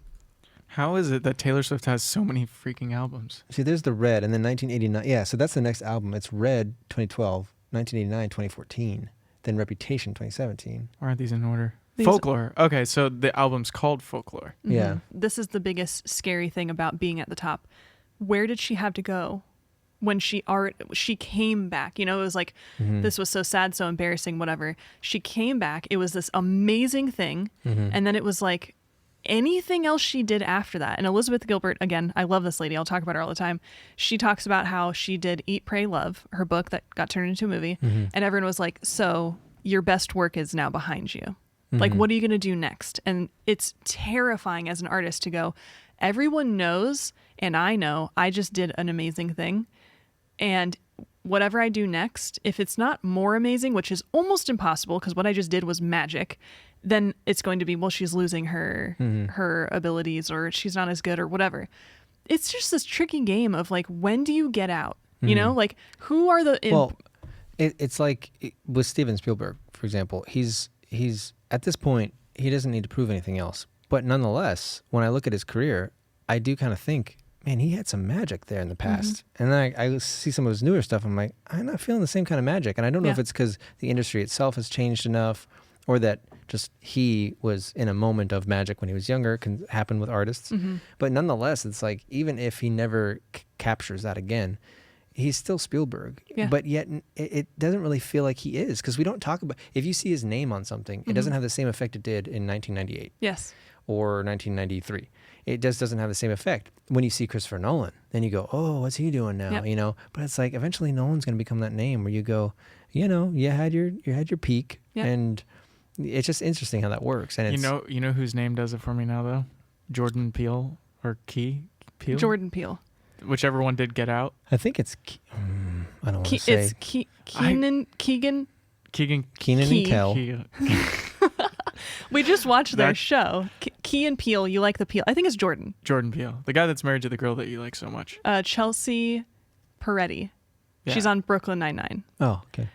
How is it that Taylor Swift has so many freaking albums? see. There's the Red, and then 1989. Yeah, so that's the next album. It's Red 2012, 1989, 2014, then Reputation 2017. Or aren't these in order? These- Folklore. Okay, so the album's called Folklore. Yeah. This is the biggest scary thing about being at the top. Where did she have to go when she came back? You know, it was like, this was so sad, so embarrassing, whatever. She came back. It was this amazing thing. And then it was like anything else she did after that. And Elizabeth Gilbert, again, I love this lady. I'll talk about her all the time. She talks about how she did Eat, Pray, Love, her book that got turned into a movie. And everyone was like, so your best work is now behind you. Like, what are you going to do next? And it's terrifying as an artist to go, everyone knows, and I know, I just did an amazing thing. And whatever I do next, if it's not more amazing, which is almost impossible because what I just did was magic, then it's going to be, well, she's losing her abilities or she's not as good or whatever. It's just this tricky game of like, when do you get out? You know, like who are the... Well, it's like with Steven Spielberg, for example, he's at this point, he doesn't need to prove anything else. But nonetheless, when I look at his career, I do kind of think, man, he had some magic there in the past. And then I see some of his newer stuff. I'm like, I'm not feeling the same kind of magic. And I don't know if it's because the industry itself has changed enough or that just he was in a moment of magic when he was younger, can happen with artists. But nonetheless, it's like, even if he never captures that again, he's still Spielberg. Yeah. But yet it doesn't really feel like he is, because we don't talk about, if you see his name on something, it doesn't have the same effect it did in 1998 Yes. or 1993. It just doesn't have the same effect. When you see Christopher Nolan, then you go, oh, what's he doing now? Yep. You know, but it's like, eventually Nolan's going to become that name where you go, you know, you had your peak. Yep. And it's just interesting how that works. And it's, You know whose name does it for me now though? Jordan Peele or Peele? Jordan Peele. Whichever one did Get Out. I think it's, I don't want to say. It's Keegan. Keegan Keenan Key. and Kel. We just watched their That- show. Key and Peele. You like the Peele? I think it's Jordan. Jordan Peele, the guy that's married to the girl that you like so much. Chelsea Peretti. Yeah. She's on Brooklyn Nine-Nine. Oh, okay.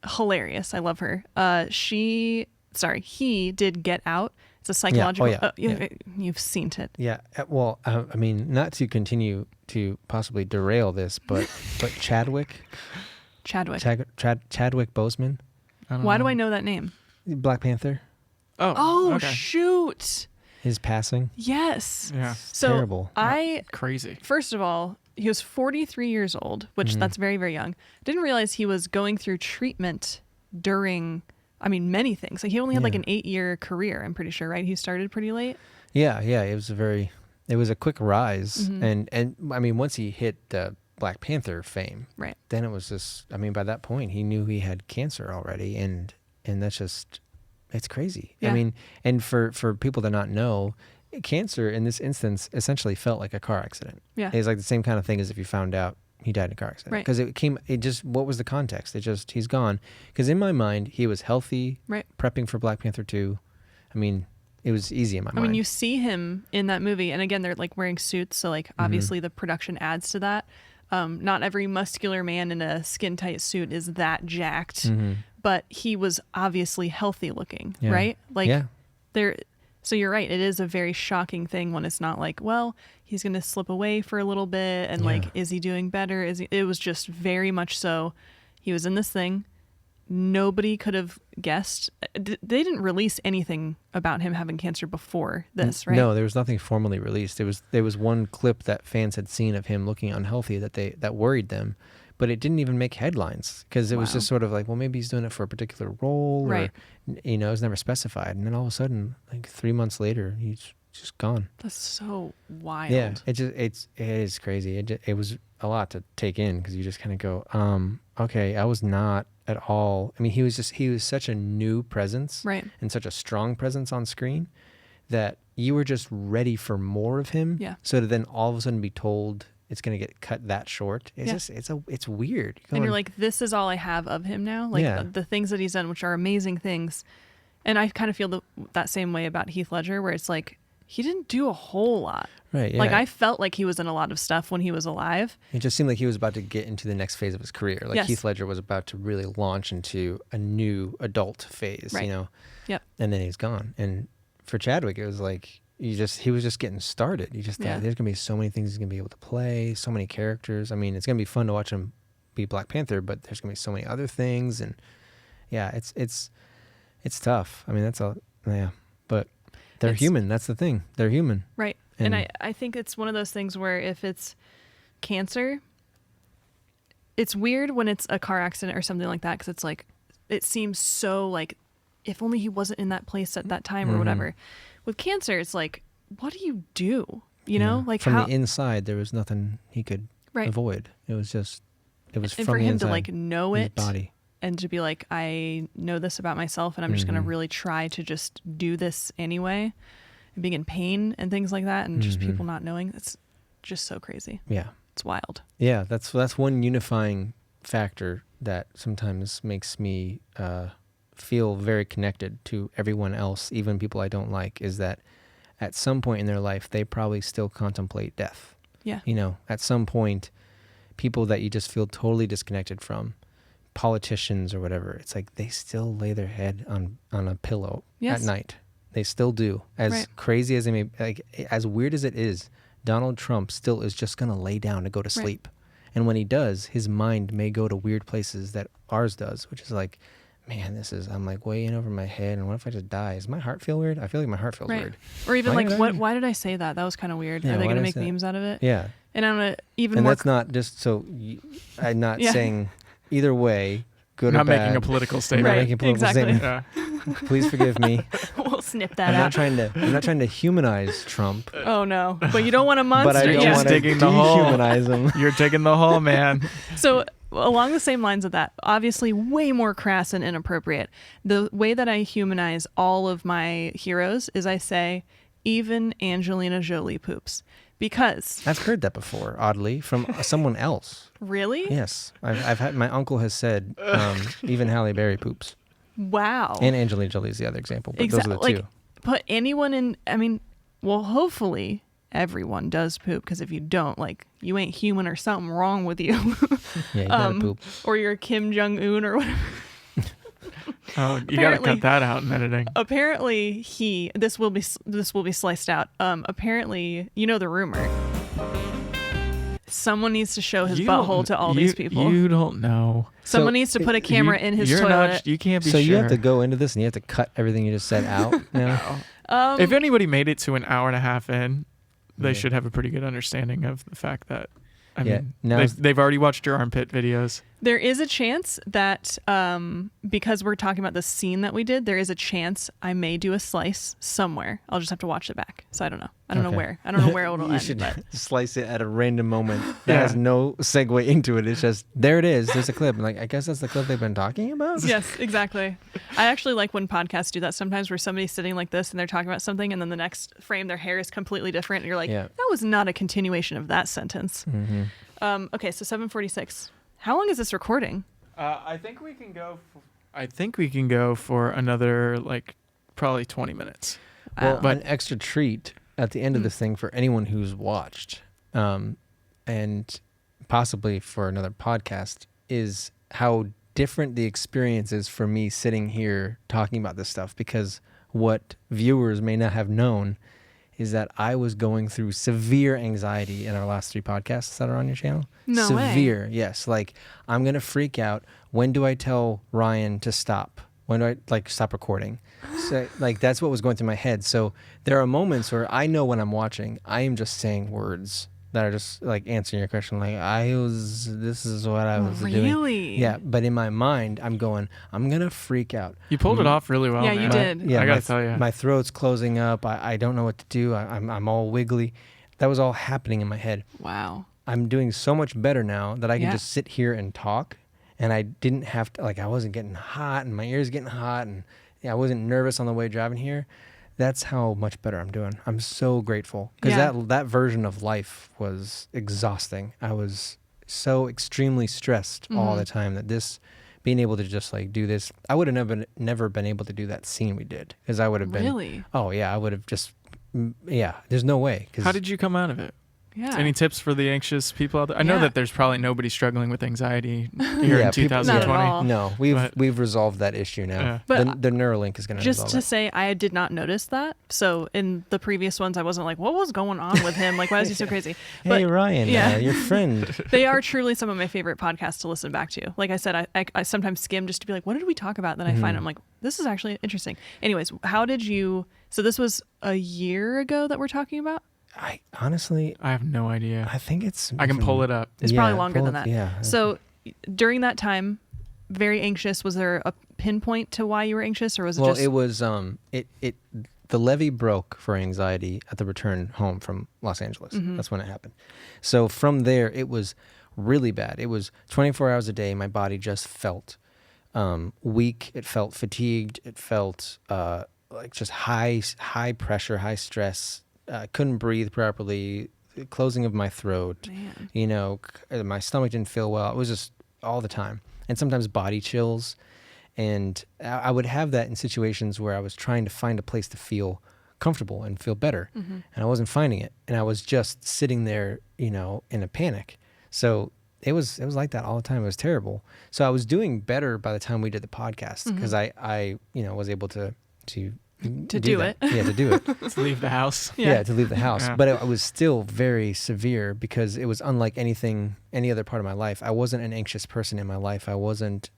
Hilarious. I love her. He did Get Out. It's a psychological. Yeah. You've seen it. Yeah. Well, I mean, not to continue to possibly derail this, but Chadwick Boseman, Why do I know that name? Black Panther, Oh, okay. shoot. his passing. Yes. Yeah. So Terrible. Crazy. First of all, he was 43 years old, which that's very, very young. Didn't realize he was going through treatment during, many things. Like he only had like Yeah. an 8-year career, I'm pretty sure, right? He started pretty late. Yeah. It was a quick rise, and I mean, once he hit Black Panther fame, Right. then it was just, by that point he knew he had cancer already, and that's just, it's crazy. Yeah. I mean, and for people to not know, cancer in this instance essentially felt like a car accident. Yeah. It's like the same kind of thing as if you found out he died in a car accident. Right. Because what was the context? He's gone. Because in my mind, he was healthy, Right. prepping for Black Panther 2. I mean, it was easy in my mind. I mean, you see him in that movie, and again, they're like wearing suits, so like obviously the production adds to that. Not every muscular man in a skin tight suit is that jacked, but he was obviously healthy looking, Yeah. right? Like Yeah. So you're right. It is a very shocking thing when it's not like, well, he's going to slip away for a little bit, and like, is he doing better? It was just very much so. He was in this thing. Nobody could have guessed. They didn't release anything about him having cancer before this, right? No, there was nothing formally released. There was one clip that fans had seen of him looking unhealthy that worried them, but it didn't even make headlines, because it was Wow. just sort of like, well, maybe he's doing it for a particular role, Right. or it was never specified. And then all of a sudden, like 3 months later, he's just gone. That's so wild. Yeah, it is crazy. It was a lot to take in, because you just kind of go, okay, I was not at all. I mean, he was such a new presence, Right. and such a strong presence on screen, that you were just ready for more of him. Yeah. So to then all of a sudden be told it's going to get cut that short, it's weird. And you're like, this is all I have of him now. Like Yeah. the things that he's done, which are amazing things. And I kind of feel that same way about Heath Ledger, where it's like, he didn't do a whole lot. right? Yeah. Like I felt like he was in a lot of stuff when he was alive. It just seemed like he was about to get into the next phase of his career. Like Yes. Heath Ledger was about to really launch into a new adult phase, Right. Yep. And then he's gone. And for Chadwick, it was like he was just getting started. You just thought, Yeah. there's gonna be so many things he's gonna be able to play, so many characters. I mean, it's gonna be fun to watch him be Black Panther, but there's gonna be so many other things, and yeah, it's tough. I mean, that's all. Yeah, but they're It's- human. That's the thing. They're human. Right. And And- I think it's one of those things where if it's cancer, it's weird when it's a car accident or something like that, because it's like, it seems so like, if only he wasn't in that place at that time or whatever. With cancer, it's like, what do you do? You know, Yeah. like from how, the inside, there was nothing he could Right. avoid. It was and from for the him inside, to like know his it body. and to be like, I know this about myself, and I'm just going to really try to just do this anyway, and being in pain and things like that, and just people not knowing. It's just so crazy. Yeah. It's wild. Yeah, that's one unifying factor that sometimes makes me feel very connected to everyone else, even people I don't like, is that at some point in their life, they probably still contemplate death. Yeah. At some point, people that you just feel totally disconnected from, politicians or whatever, it's like they still lay their head on a pillow Yes. at night. They still do. As Right. crazy as they may, like, as weird as it is, Donald Trump still is just going to lay down to go to Right. sleep. And when he does, his mind may go to weird places that ours does, which is like, man, I'm like way in over my head. And what if I just die? Does my heart feel weird? I feel like my heart feels Right. weird. Or even Why like, did I- why did I say that? That was kind of weird. Yeah, Are they why going to did I make say that? memes out of it? Yeah. And I'm going to even And more. that's not just so I'm not Yeah. saying either way, good Not or bad. making a political I'm statement. not Right, making a political exactly. statement. Yeah. Please forgive me. We'll snip that I'm out. not trying to humanize Trump, Oh, no. But you don't want a monster. but I don't You're want just to digging the hole. dehumanize him. You're digging the hole, man. So along the same lines of that, obviously way more crass and inappropriate. The way that I humanize all of my heroes is I say, even Angelina Jolie poops. Because I've heard that before, oddly, from someone else. really? Yes, I've had my uncle has said even Halle Berry poops, Wow. and Angelina Jolie is the other example, but those are the two. Like, put anyone in, I mean, well, hopefully everyone does poop, because if you don't, like, you ain't human or something wrong with you. Yeah, you gotta poop. Or you're Kim Jong-un or whatever. Oh, you gotta Apparently- cut that out in editing. Apparently this will be sliced out. Apparently, you know the rumor. Someone needs to show his You butthole don't- to all you- these people. You don't know. Someone So, needs to put a camera in his You're toilet. not. You can't be So sure. you have to go into this and you have to cut everything you just said out now. If anybody made it to an hour and a half in, they Yeah. should have a pretty good understanding of the fact that. I Yeah, mean, now- they've already watched your armpit videos. There is a chance that because we're talking about the scene that we did, there is a chance I may do a slice somewhere. I'll just have to watch it back. So I don't know. I don't know Okay. where. I don't know where it'll You end. should But slice it at a random moment that Yeah. has no segue into it. It's just there it is. There's a clip. And like I guess that's the clip they've been talking about. yes, exactly. I actually like when podcasts do that sometimes, where somebody's sitting like this and they're talking about something, and then the next frame their hair is completely different, and you're like, Yeah. that was not a continuation of that sentence. Okay, so 7:46. How long is this recording? I think we can go. I think we can go for another probably 20 minutes. Well, Wow. But- an extra treat at the end of this thing for anyone who's watched, and possibly for another podcast, is how different the experience is for me sitting here talking about this stuff. Because what viewers may not have known is that I was going through severe anxiety in our last 3 podcasts that are on your channel. No way. Severe, yes. Like, I'm going to freak out. When do I tell Ryan to stop? When do I stop recording? So that's what was going through my head. So there are moments where I know when I'm watching, I am just saying words that are just answering your question. This is what I was doing. Really? Yeah. But in my mind, I'm going, I'm going to freak out. You pulled it off really well. Yeah, you man. did. I my gotta tell you. My throat's closing up. I don't know what to do. I'm all wiggly. That was all happening in my head. Wow. I'm doing so much better now that I can Yeah. just sit here and talk, and I didn't have to I wasn't getting hot and my ears getting hot, and I wasn't nervous on the way driving here. That's how much better I'm doing. I'm so grateful, because Yeah. that version of life was exhausting. I was so extremely stressed all the time that being able to just do this, I would have never been able to do that scene we did, because I would have been. Really? Oh yeah, I would have just. Yeah, there's no way. 'Cause How did you come out of it? Yeah. Any tips for the anxious people out there? I know Yeah. that there's probably nobody struggling with anxiety here Yeah, in people- 2020. Not at all. No, we've resolved that issue now. Yeah. But the Neuralink is going to Just resolve to it. say, I did not notice that. So in the previous ones, I wasn't like, what was going on with him? Like, why is he so crazy? Hey But Ryan, yeah. your friend. they are truly some of my favorite podcasts to listen back to. Like I said, I sometimes skim just to be like, what did we talk about? Then I find I'm like, this is actually interesting. Anyways, how did you? So this was a year ago that we're talking about. I honestly, I have no idea. I think it's. I can pull it up. It's probably longer than that. Yeah. So during that time, very anxious. Was there a pinpoint to why you were anxious, or was it Well, just? it was the levee broke for anxiety at the return home from Los Angeles. That's when it happened. So from there, it was really bad. It was 24 hours a day. My body just felt weak. It felt fatigued. It felt just high pressure, high stress. Couldn't breathe properly. Closing of my throat. Man. My stomach didn't feel well. It was just all the time, and sometimes body chills. And I would have that in situations where I was trying to find a place to feel comfortable and feel better, and I wasn't finding it, and I was just sitting there, in a panic. So it was like that all the time. It was terrible. So I was doing better by the time we did the podcast, because I was able to To do it. Yeah, to do it. To leave the house. Yeah, to leave the house. Yeah. But it was still very severe because it was unlike any other part of my life. I wasn't an anxious person in my life. I wasn't,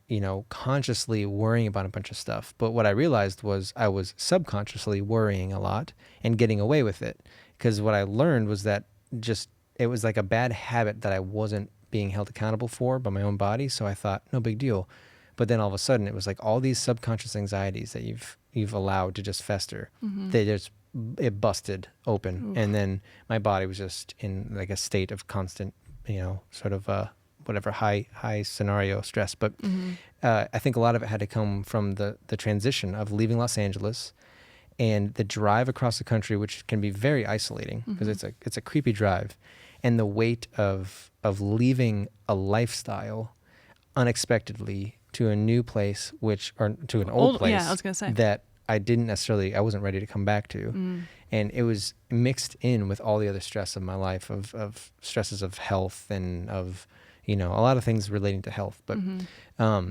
consciously worrying about a bunch of stuff. But what I realized was I was subconsciously worrying a lot and getting away with it. Because what I learned was that it was like a bad habit that I wasn't being held accountable for by my own body. So I thought, no big deal. But then all of a sudden it was like all these subconscious anxieties that you've allowed to just fester. It busted open. Oof. And then my body was just in like a state of constant, sort of whatever high scenario stress. But I think a lot of it had to come from the transition of leaving Los Angeles and the drive across the country, which can be very isolating because it's a creepy drive, and the weight of leaving a lifestyle unexpectedly to a new place, or to an old place. Yeah, I was gonna say that I wasn't ready to come back to. And it was mixed in with all the other stress of my life, of stresses of health and of, a lot of things relating to health. But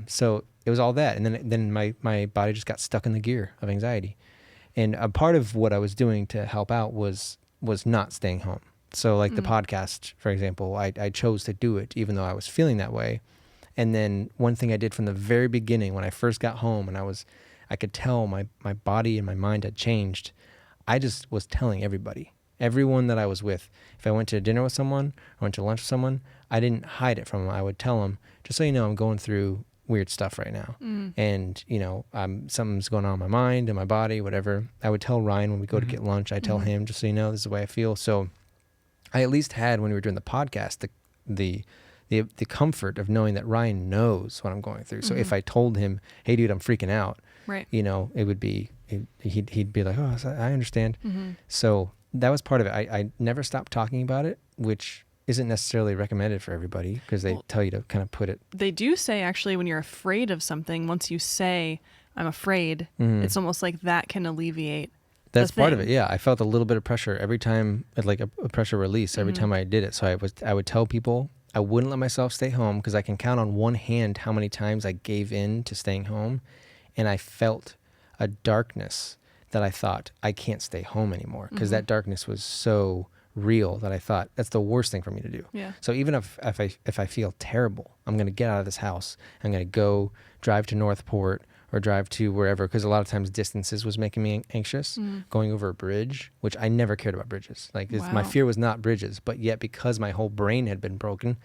so it was all that. And then my body just got stuck in the gear of anxiety. And a part of what I was doing to help out was not staying home. So like the podcast, for example, I chose to do it even though I was feeling that way. And then one thing I did from the very beginning when I first got home and I could tell my body and my mind had changed, I just was telling everyone that I was with. If I went to dinner with someone or went to lunch with someone, I didn't hide it from them. I would tell them, just so you know, I'm going through weird stuff right now. And, something's going on in my mind and my body, whatever. I would tell Ryan when we go to get lunch, I tell him, just so you know, this is the way I feel. So I at least had, when we were doing the podcast, the comfort of knowing that Ryan knows what I'm going through. So if I told him, hey dude, I'm freaking out, right, it would be, he'd be like, oh, I understand. So that was part of it. I never stopped talking about it, which isn't necessarily recommended for everybody because they tell you to kind of put it. They do say actually when you're afraid of something, once you say, I'm afraid, it's almost like that can alleviate. That's part of it. Yeah. I felt a little bit of pressure every time, like a pressure release every time I did it. So I would tell people I wouldn't let myself stay home because I can count on one hand how many times I gave in to staying home. And I felt a darkness that I thought I can't stay home anymore because that darkness was so real that I thought that's the worst thing for me to do. Yeah. So even if I feel terrible, I'm going to get out of this house. I'm going to go drive to Northport or drive to wherever, because a lot of times distances was making me anxious. Going over a bridge, which I never cared about bridges. Like my fear was not bridges, but yet because my whole brain had been broken,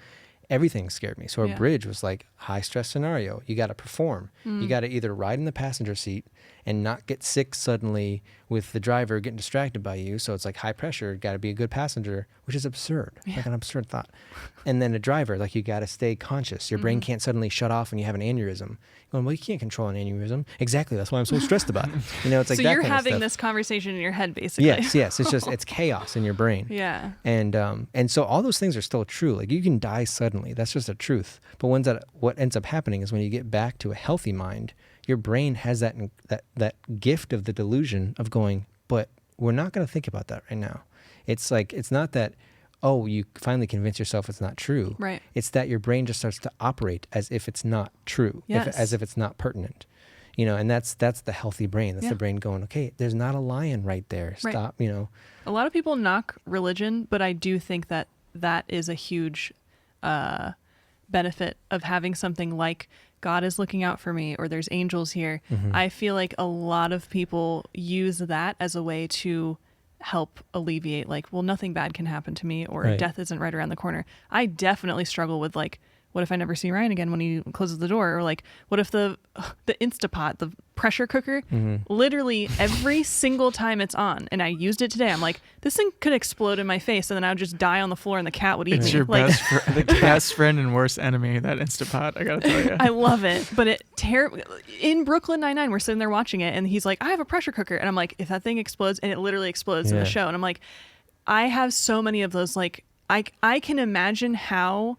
everything scared me. So a bridge was like high stress scenario. You got to perform. You got to either ride in the passenger seat and not get sick suddenly with the driver getting distracted by you. So it's like high pressure, got to be a good passenger, which is absurd, like an absurd thought. And then a driver, like you got to stay conscious. Your brain can't suddenly shut off when you have an aneurysm. Going, well, you can't control an aneurysm. Exactly. That's why I'm so stressed about it. It's like so that you're kind of having stuff. this conversation in your head, basically. Yes. It's just, it's chaos in your brain. Yeah. And so all those things are still true. Like you can die suddenly. That's just a truth. But what ends up happening is when you get back to a healthy mind, your brain has that gift of the delusion of going, but we're not going to think about that right now. It's like, it's not that, oh, you finally convince yourself it's not true. Right. It's that your brain just starts to operate as if it's not true, as if it's not pertinent. And that's the healthy brain. That's the brain going, okay, there's not a lion right there. Stop, A lot of people knock religion, but I do think that is a huge benefit of having something like God is looking out for me or there's angels here. I feel like a lot of people use that as a way to help alleviate, like, well, nothing bad can happen to me, or death isn't right around the corner. I definitely struggle with, like, what if I never see Ryan again when he closes the door? Or like, what if the Instapot, the pressure cooker, literally every single time it's on, and I used it today, I'm like, this thing could explode in my face and then I would just die on the floor and the cat would eat me. It's your like, the best friend and worst enemy, that Instapot, I gotta tell you. I love it, but in Brooklyn Nine-Nine, we're sitting there watching it and he's like, I have a pressure cooker. And I'm like, if that thing explodes, and it literally explodes in the show. And I'm like, I have so many of those, like, I can imagine how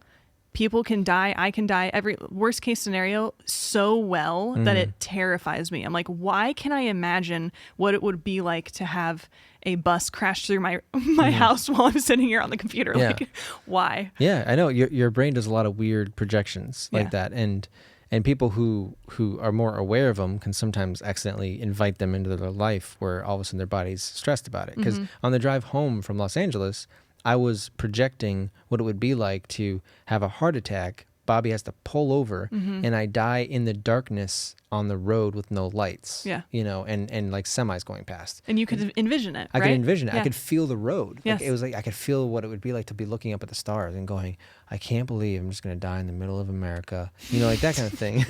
people can die. I can die. Every worst case scenario so well that it terrifies me. I'm like, why can I imagine what it would be like to have a bus crash through my house while I'm sitting here on the computer? Yeah. Like, why? Yeah, I know. Your brain does a lot of weird projections like that. And And people who are more aware of them can sometimes accidentally invite them into their life where all of a sudden their body's stressed about it. Because on the drive home from Los Angeles, I was projecting what it would be like to have a heart attack. Bobby has to pull over and I die in the darkness on the road with no lights, you know, and like semis going past. And you could envision it, I right? could envision it. Yeah. I could feel the road. Yes. Like, it was like I could feel what it would be like to be looking up at the stars and going, I can't believe I'm just going to die in the middle of America. You know, like that kind of thing.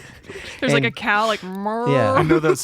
There's like And- a cow like, "Mrrr." Yeah.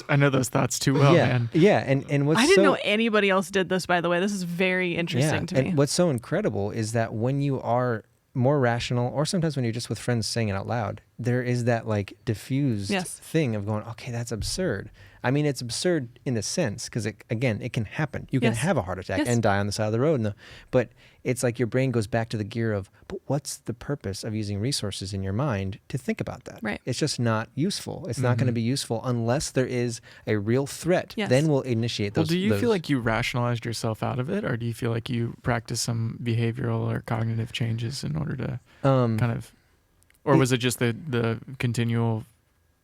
I know those thoughts too well, yeah. man. Yeah. And what's I didn't so, know anybody else did this, by the way. This is very interesting to me. And what's so incredible is that when you are more rational, or sometimes when you're just with friends saying it out loud, there is that like diffused thing of going, okay, that's absurd. I mean, it's absurd in a sense because it can happen. You can have a heart attack and die on the side of the road. But it's like your brain goes back to the gear of, but what's the purpose of using resources in your mind to think about that? Right. It's just not useful. It's not going to be useful unless there is a real threat. Yes. Then we'll initiate those. Well, do you feel like you rationalized yourself out of it, or do you feel like you practiced some behavioral or cognitive changes in order to kind of, or was it just the continual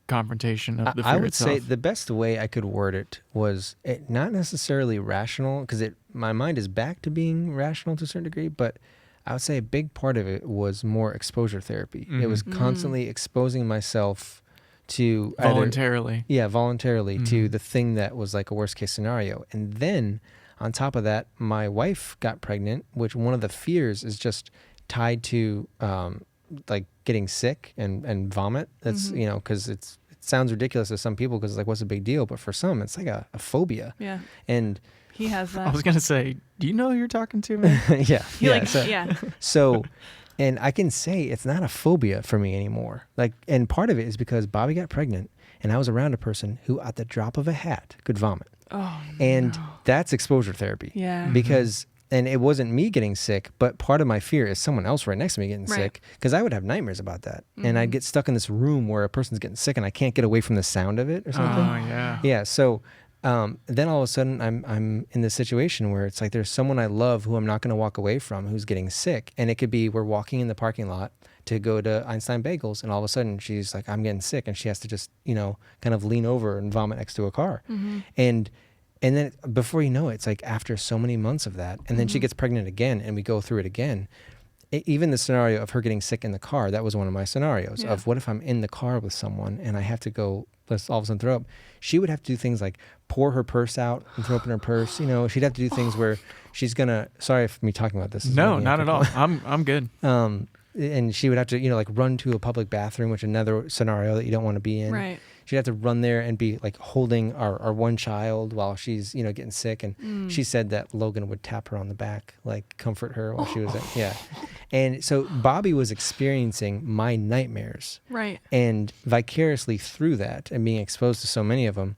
confrontation of the fear I would itself? say the best way I could word it was not necessarily rational, because my mind is back to being rational to a certain degree, but I would say a big part of it was more exposure therapy. It was constantly exposing myself to voluntarily to the thing that was like a worst case scenario. And then on top of that, my wife got pregnant, which one of the fears is just tied to like getting sick and vomit. That's, you know, because it sounds ridiculous to some people because it's like, what's the big deal? But for some, it's like a phobia. Yeah. And He has that. I was gonna say, do you know who you're talking to, man? So, and I can say it's not a phobia for me anymore. Like, and part of it is because Bobby got pregnant and I was around a person who at the drop of a hat could vomit. Oh, And no. that's exposure therapy. Yeah. Because, and it wasn't me getting sick, but part of my fear is someone else right next to me getting sick, because I would have nightmares about that. And I'd get stuck in this room where a person's getting sick and I can't get away from the sound of it or something. Oh, yeah. Yeah. So then all of a sudden I'm in this situation where it's like there's someone I love who I'm not going to walk away from who's getting sick. And it could be we're walking in the parking lot to go to Einstein Bagels, and all of a sudden she's like, I'm getting sick, and she has to just, you know, kind of lean over and vomit next to a car. And then before you know it, it's like after so many months of that, and then she gets pregnant again and we go through it again. Even the scenario of her getting sick in the car, that was one of my scenarios of what if I'm in the car with someone and I have to go, let's all of a sudden throw up. She would have to do things like pour her purse out and throw up in her purse. You know, she'd have to do things where she's going to, sorry for me talking about this. No, not at all. I'm good. And she would have to, you know, like run to a public bathroom, which is another scenario that you don't want to be in. Right. She'd have to run there and be like holding our one child while she's, you know, getting sick. And she said that Logan would tap her on the back, like comfort her while she was, And so Bobby was experiencing my nightmares. Right. And vicariously through that and being exposed to so many of them,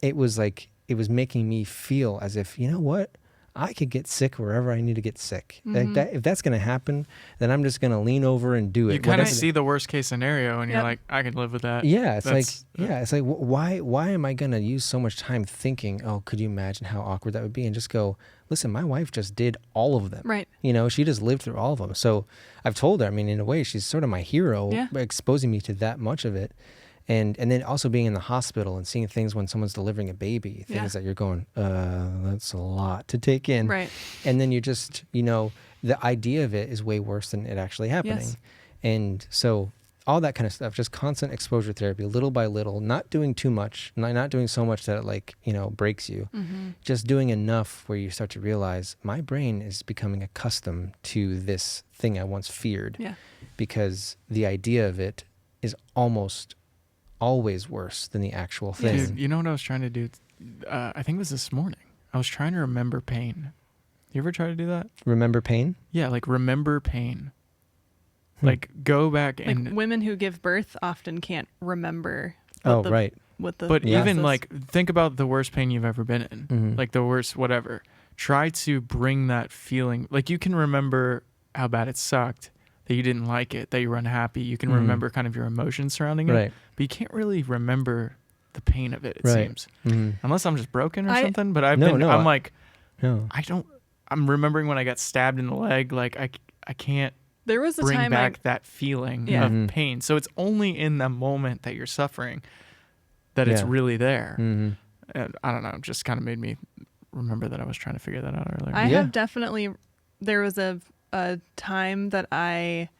it was like, it was making me feel as if, you know what? I could get sick wherever I need to get sick. Like that, if that's going to happen, then I'm just going to lean over and do it. You kind of see the worst case scenario and you're like, I can live with that. Yeah, it's like why am I going to use so much time thinking, oh, could you imagine how awkward that would be? And just go, listen, my wife just did all of them. Right. You know, she just lived through all of them. So I've told her, I mean, in a way, she's sort of my hero, by exposing me to that much of it. And then also being in the hospital and seeing things when someone's delivering a baby, things that you're going, that's a lot to take in. Right. And then you just, you know, the idea of it is way worse than it actually happening. Yes. And so all that kind of stuff, just constant exposure therapy, little by little, not doing too much, not doing so much that it like, you know, breaks you, just doing enough where you start to realize my brain is becoming accustomed to this thing I once feared, because the idea of it is almost always worse than the actual thing. Dude, you know what I was trying to do? I think it was this morning. I was trying to remember pain. You ever try to do that? Remember pain? Yeah, like remember pain. Like go back and Like women who give birth often can't remember. Right. What the but process. even like think about the worst pain you've ever been in. Like the worst whatever. Try to bring that feeling. Like you can remember how bad it sucked, that you didn't like it, that you were unhappy. You can remember kind of your emotions surrounding it. But you can't really remember the pain of it, it seems. Unless I'm just broken or something. But I'm remembering when I got stabbed in the leg, like I can't There was a bring time back that feeling of pain. So it's only in the moment that you're suffering that it's really there. And I don't know, it just kind of made me remember that I was trying to figure that out earlier. I have definitely, there was a time that I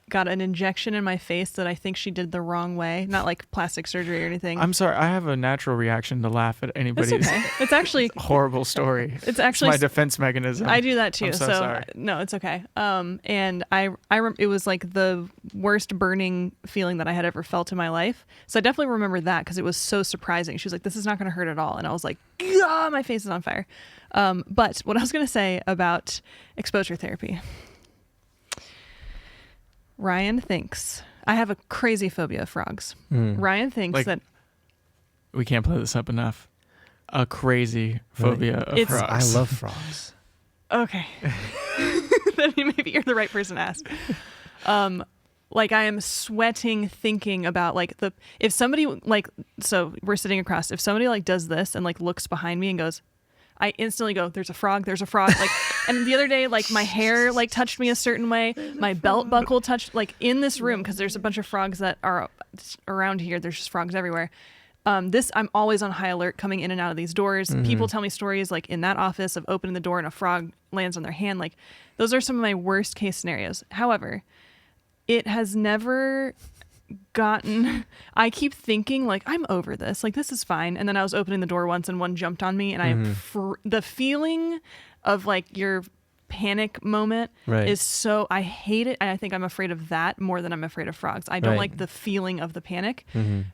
got an injection in my face that I think she did the wrong way. Not like plastic surgery or anything. I'm sorry. I have a natural reaction to laugh at anybody's It's actually horrible story. It's actually my defense mechanism. I do that too. I'm so sorry. No, it's okay. And it was like the worst burning feeling that I had ever felt in my life. So I definitely remember that because it was so surprising. She was like, "This is not going to hurt at all," and I was like, "Ah, my face is on fire." But what I was going to say about exposure therapy. Ryan thinks I have a crazy phobia of frogs. Ryan thinks that we can't play this up enough. A crazy phobia of frogs. I love frogs. Okay. Then maybe you're the right person to ask. Like I am sweating thinking about like if somebody like, so we're sitting across, if somebody like does this and like looks behind me and goes, I instantly go, there's a frog. Like, and the other day, like my hair like touched me a certain way. My belt buckle touched like in this room. Cause there's a bunch of frogs that are around here. There's just frogs everywhere. I'm always on high alert coming in and out of these doors. People tell me stories like in that office of opening the door and a frog lands on their hand. Like those are some of my worst case scenarios. However, it has never gotten, I keep thinking like I'm over this, like this is fine, and then I was opening the door once and one jumped on me and the feeling of like your panic moment is so, I hate it, and I think I'm afraid of that more than I'm afraid of frogs. I don't like the feeling of the panic.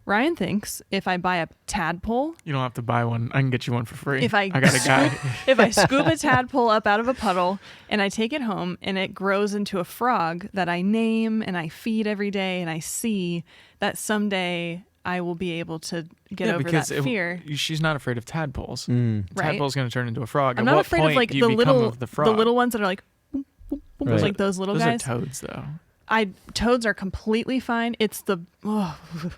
Ryan thinks if I buy a tadpole, you don't have to buy one, I can get you one for free. If I got a guy. If I scoop a tadpole up out of a puddle and I take it home and it grows into a frog that I name and I feed every day, and I see that someday I will be able to get over that fear. She's not afraid of tadpoles. Right? Tadpole's going to turn into a frog. I'm not afraid of like the little ones that are like, boop, boop, boop, like those little guys. Those are toads, though. Toads are completely fine. It's the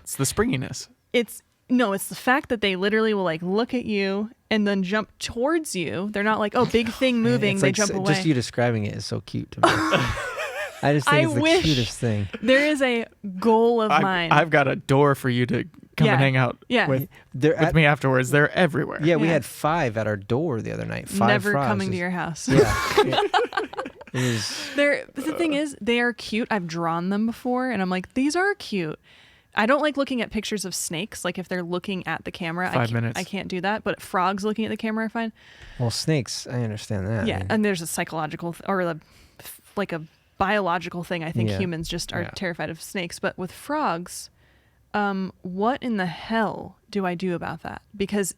it's the springiness. It's the fact that they literally will like look at you and then jump towards you. They're not like, oh, big thing moving. They jump away. Just you describing it is so cute to me. I just think it's the cutest thing. There is a goal of mine. I've got a door for you to come and hang out with me afterwards. They're everywhere. Yeah, we had 5 at our door the other night. 5 Never frogs. coming to your house. Yeah. The thing is, they are cute. I've drawn them before, and I'm like, these are cute. I don't like looking at pictures of snakes. Like if they're looking at the camera, 5 minutes. I can't do that. But frogs looking at the camera are fine. Well, snakes, I understand that. Yeah, and there's a psychological like a biological thing. I think humans just are terrified of snakes. But with frogs, what in the hell do I do about that? Because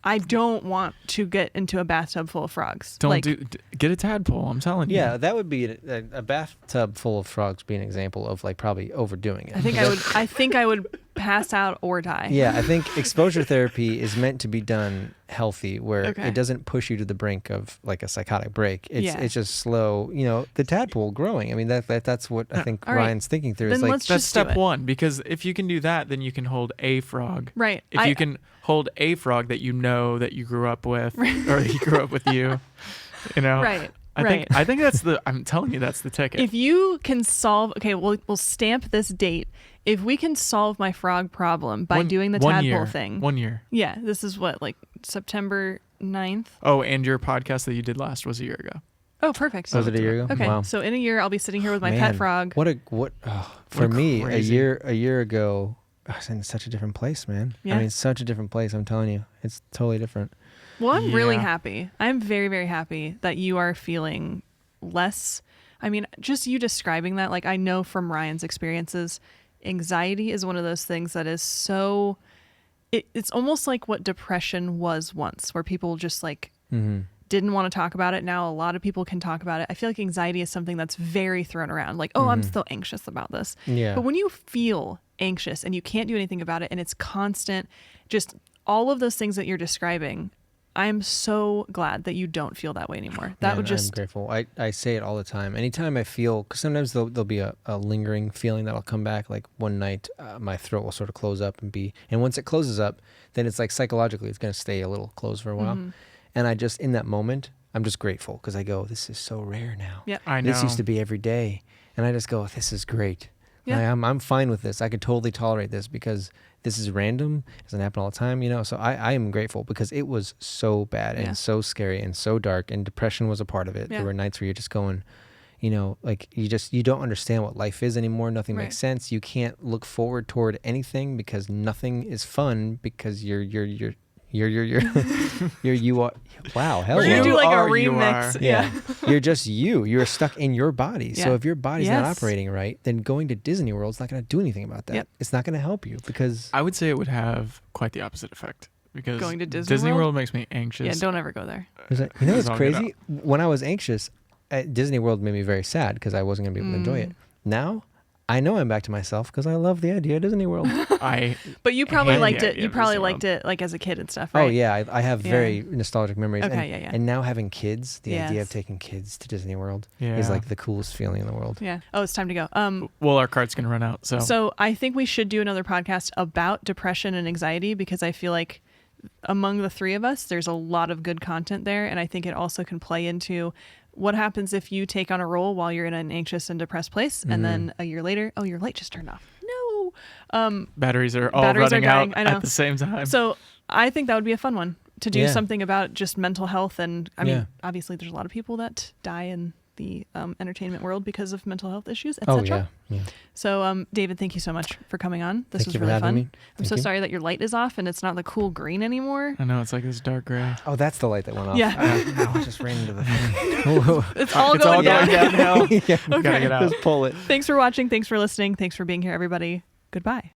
I don't want to get into a bathtub full of frogs. Get a tadpole. I'm telling you. Yeah, that would be a bathtub full of frogs. Be an example of like probably overdoing it. I think I would pass out or die. Yeah, I think exposure therapy is meant to be done healthy, where it doesn't push you to the brink of like a psychotic break. It's just slow. The tadpole growing. I mean that's what I think Ryan's thinking through. Then That's step one, because if you can do that, then you can hold a frog. Right. If you can hold a frog that that you grew up with, or he grew up with you, Right. I think I'm telling you, that's the ticket. If you can solve, we'll stamp this date. If we can solve my frog problem by doing the tadpole thing. 1 year. Yeah. This is what, like September 9th? Oh, and your podcast that you did last was a year ago. Oh, perfect. Was it a year ago? Okay. Wow. So in a year, I'll be sitting here with my pet frog. For me, a year ago, I was in such a different place, man. Yeah. I mean, such a different place. I'm telling you, it's totally different. Well, I'm really happy. I'm very, very happy that you are feeling less. I mean, just you describing that, like I know from Ryan's experiences, anxiety is one of those things that is so, it's almost like what depression was once, where people just like didn't want to talk about it. Now a lot of people can talk about it. I feel like anxiety is something that's very thrown around. Like, oh, I'm so anxious about this. Yeah. But when you feel anxious and you can't do anything about it, and it's constant, just all of those things that you're describing, I'm so glad that you don't feel that way anymore. I'm grateful. I say it all the time. Anytime I feel, because sometimes there'll be a lingering feeling that'll come back. Like one night, my throat will sort of close up and once it closes up, then it's like psychologically, it's going to stay a little closed for a while. And I just, in that moment, I'm just grateful because I go, this is so rare now. Yeah, I know. This used to be every day. And I just go, this is great. Yeah. I'm fine with this. I could totally tolerate this because this is random. It doesn't happen all the time, So I am grateful because it was so bad and so scary and so dark, and depression was a part of it. Yeah. There were nights where you're just going, like you don't understand what life is anymore. Nothing makes sense. You can't look forward toward anything because nothing is fun because you are. Wow, hell We're gonna no. do like a You remix. are. Yeah. You're just you're stuck in your body. Yeah. So if your body's not Yes. operating right, then going to Disney World's not going to do anything about that. Yep. It's not going to help you because I would say it would have quite the opposite effect because Going to Disney World? World makes me anxious. Yeah, don't ever go there. it's It's what's all good crazy? When I was anxious, Disney World made me very sad because I wasn't going to be able to enjoy it. Now, I know I'm back to myself because I love the idea of Disney World. But you probably hate liked the it. idea You of probably Disney liked World. it like as a kid and stuff, right? Oh yeah, I have very nostalgic memories. Okay, and, yeah. And now having kids, the idea Yes. of taking kids to Disney World Yeah. is like the coolest feeling in the world. Yeah. Oh, it's time to go. Well, our card's gonna run out, So I think we should do another podcast about depression and anxiety because I feel like among the three of us, there's a lot of good content there. And I think it also can play into what happens if you take on a role while you're in an anxious and depressed place. And then a year later, oh, your light just turned off. No. batteries are all Batteries are running dying, out I know. at the same time. So I think that would be a fun one to do Yeah. something about just mental health. And I mean, Yeah. obviously there's a lot of people that die in the entertainment world because of mental health issues, Oh etc. yeah. So, David, thank you so much for coming on. This Thank was you for really having fun. me. I'm Thank so you. sorry that your light is off and it's not the cool green anymore. I know it's like this dark gray. Oh, that's the light that went off. Yeah. Ow, I just ran into the thing. It's all It's going all down. going downhill. Yeah. Gotta get out. Just pull it. Thanks for watching. Thanks for listening. Thanks for being here, everybody. Goodbye.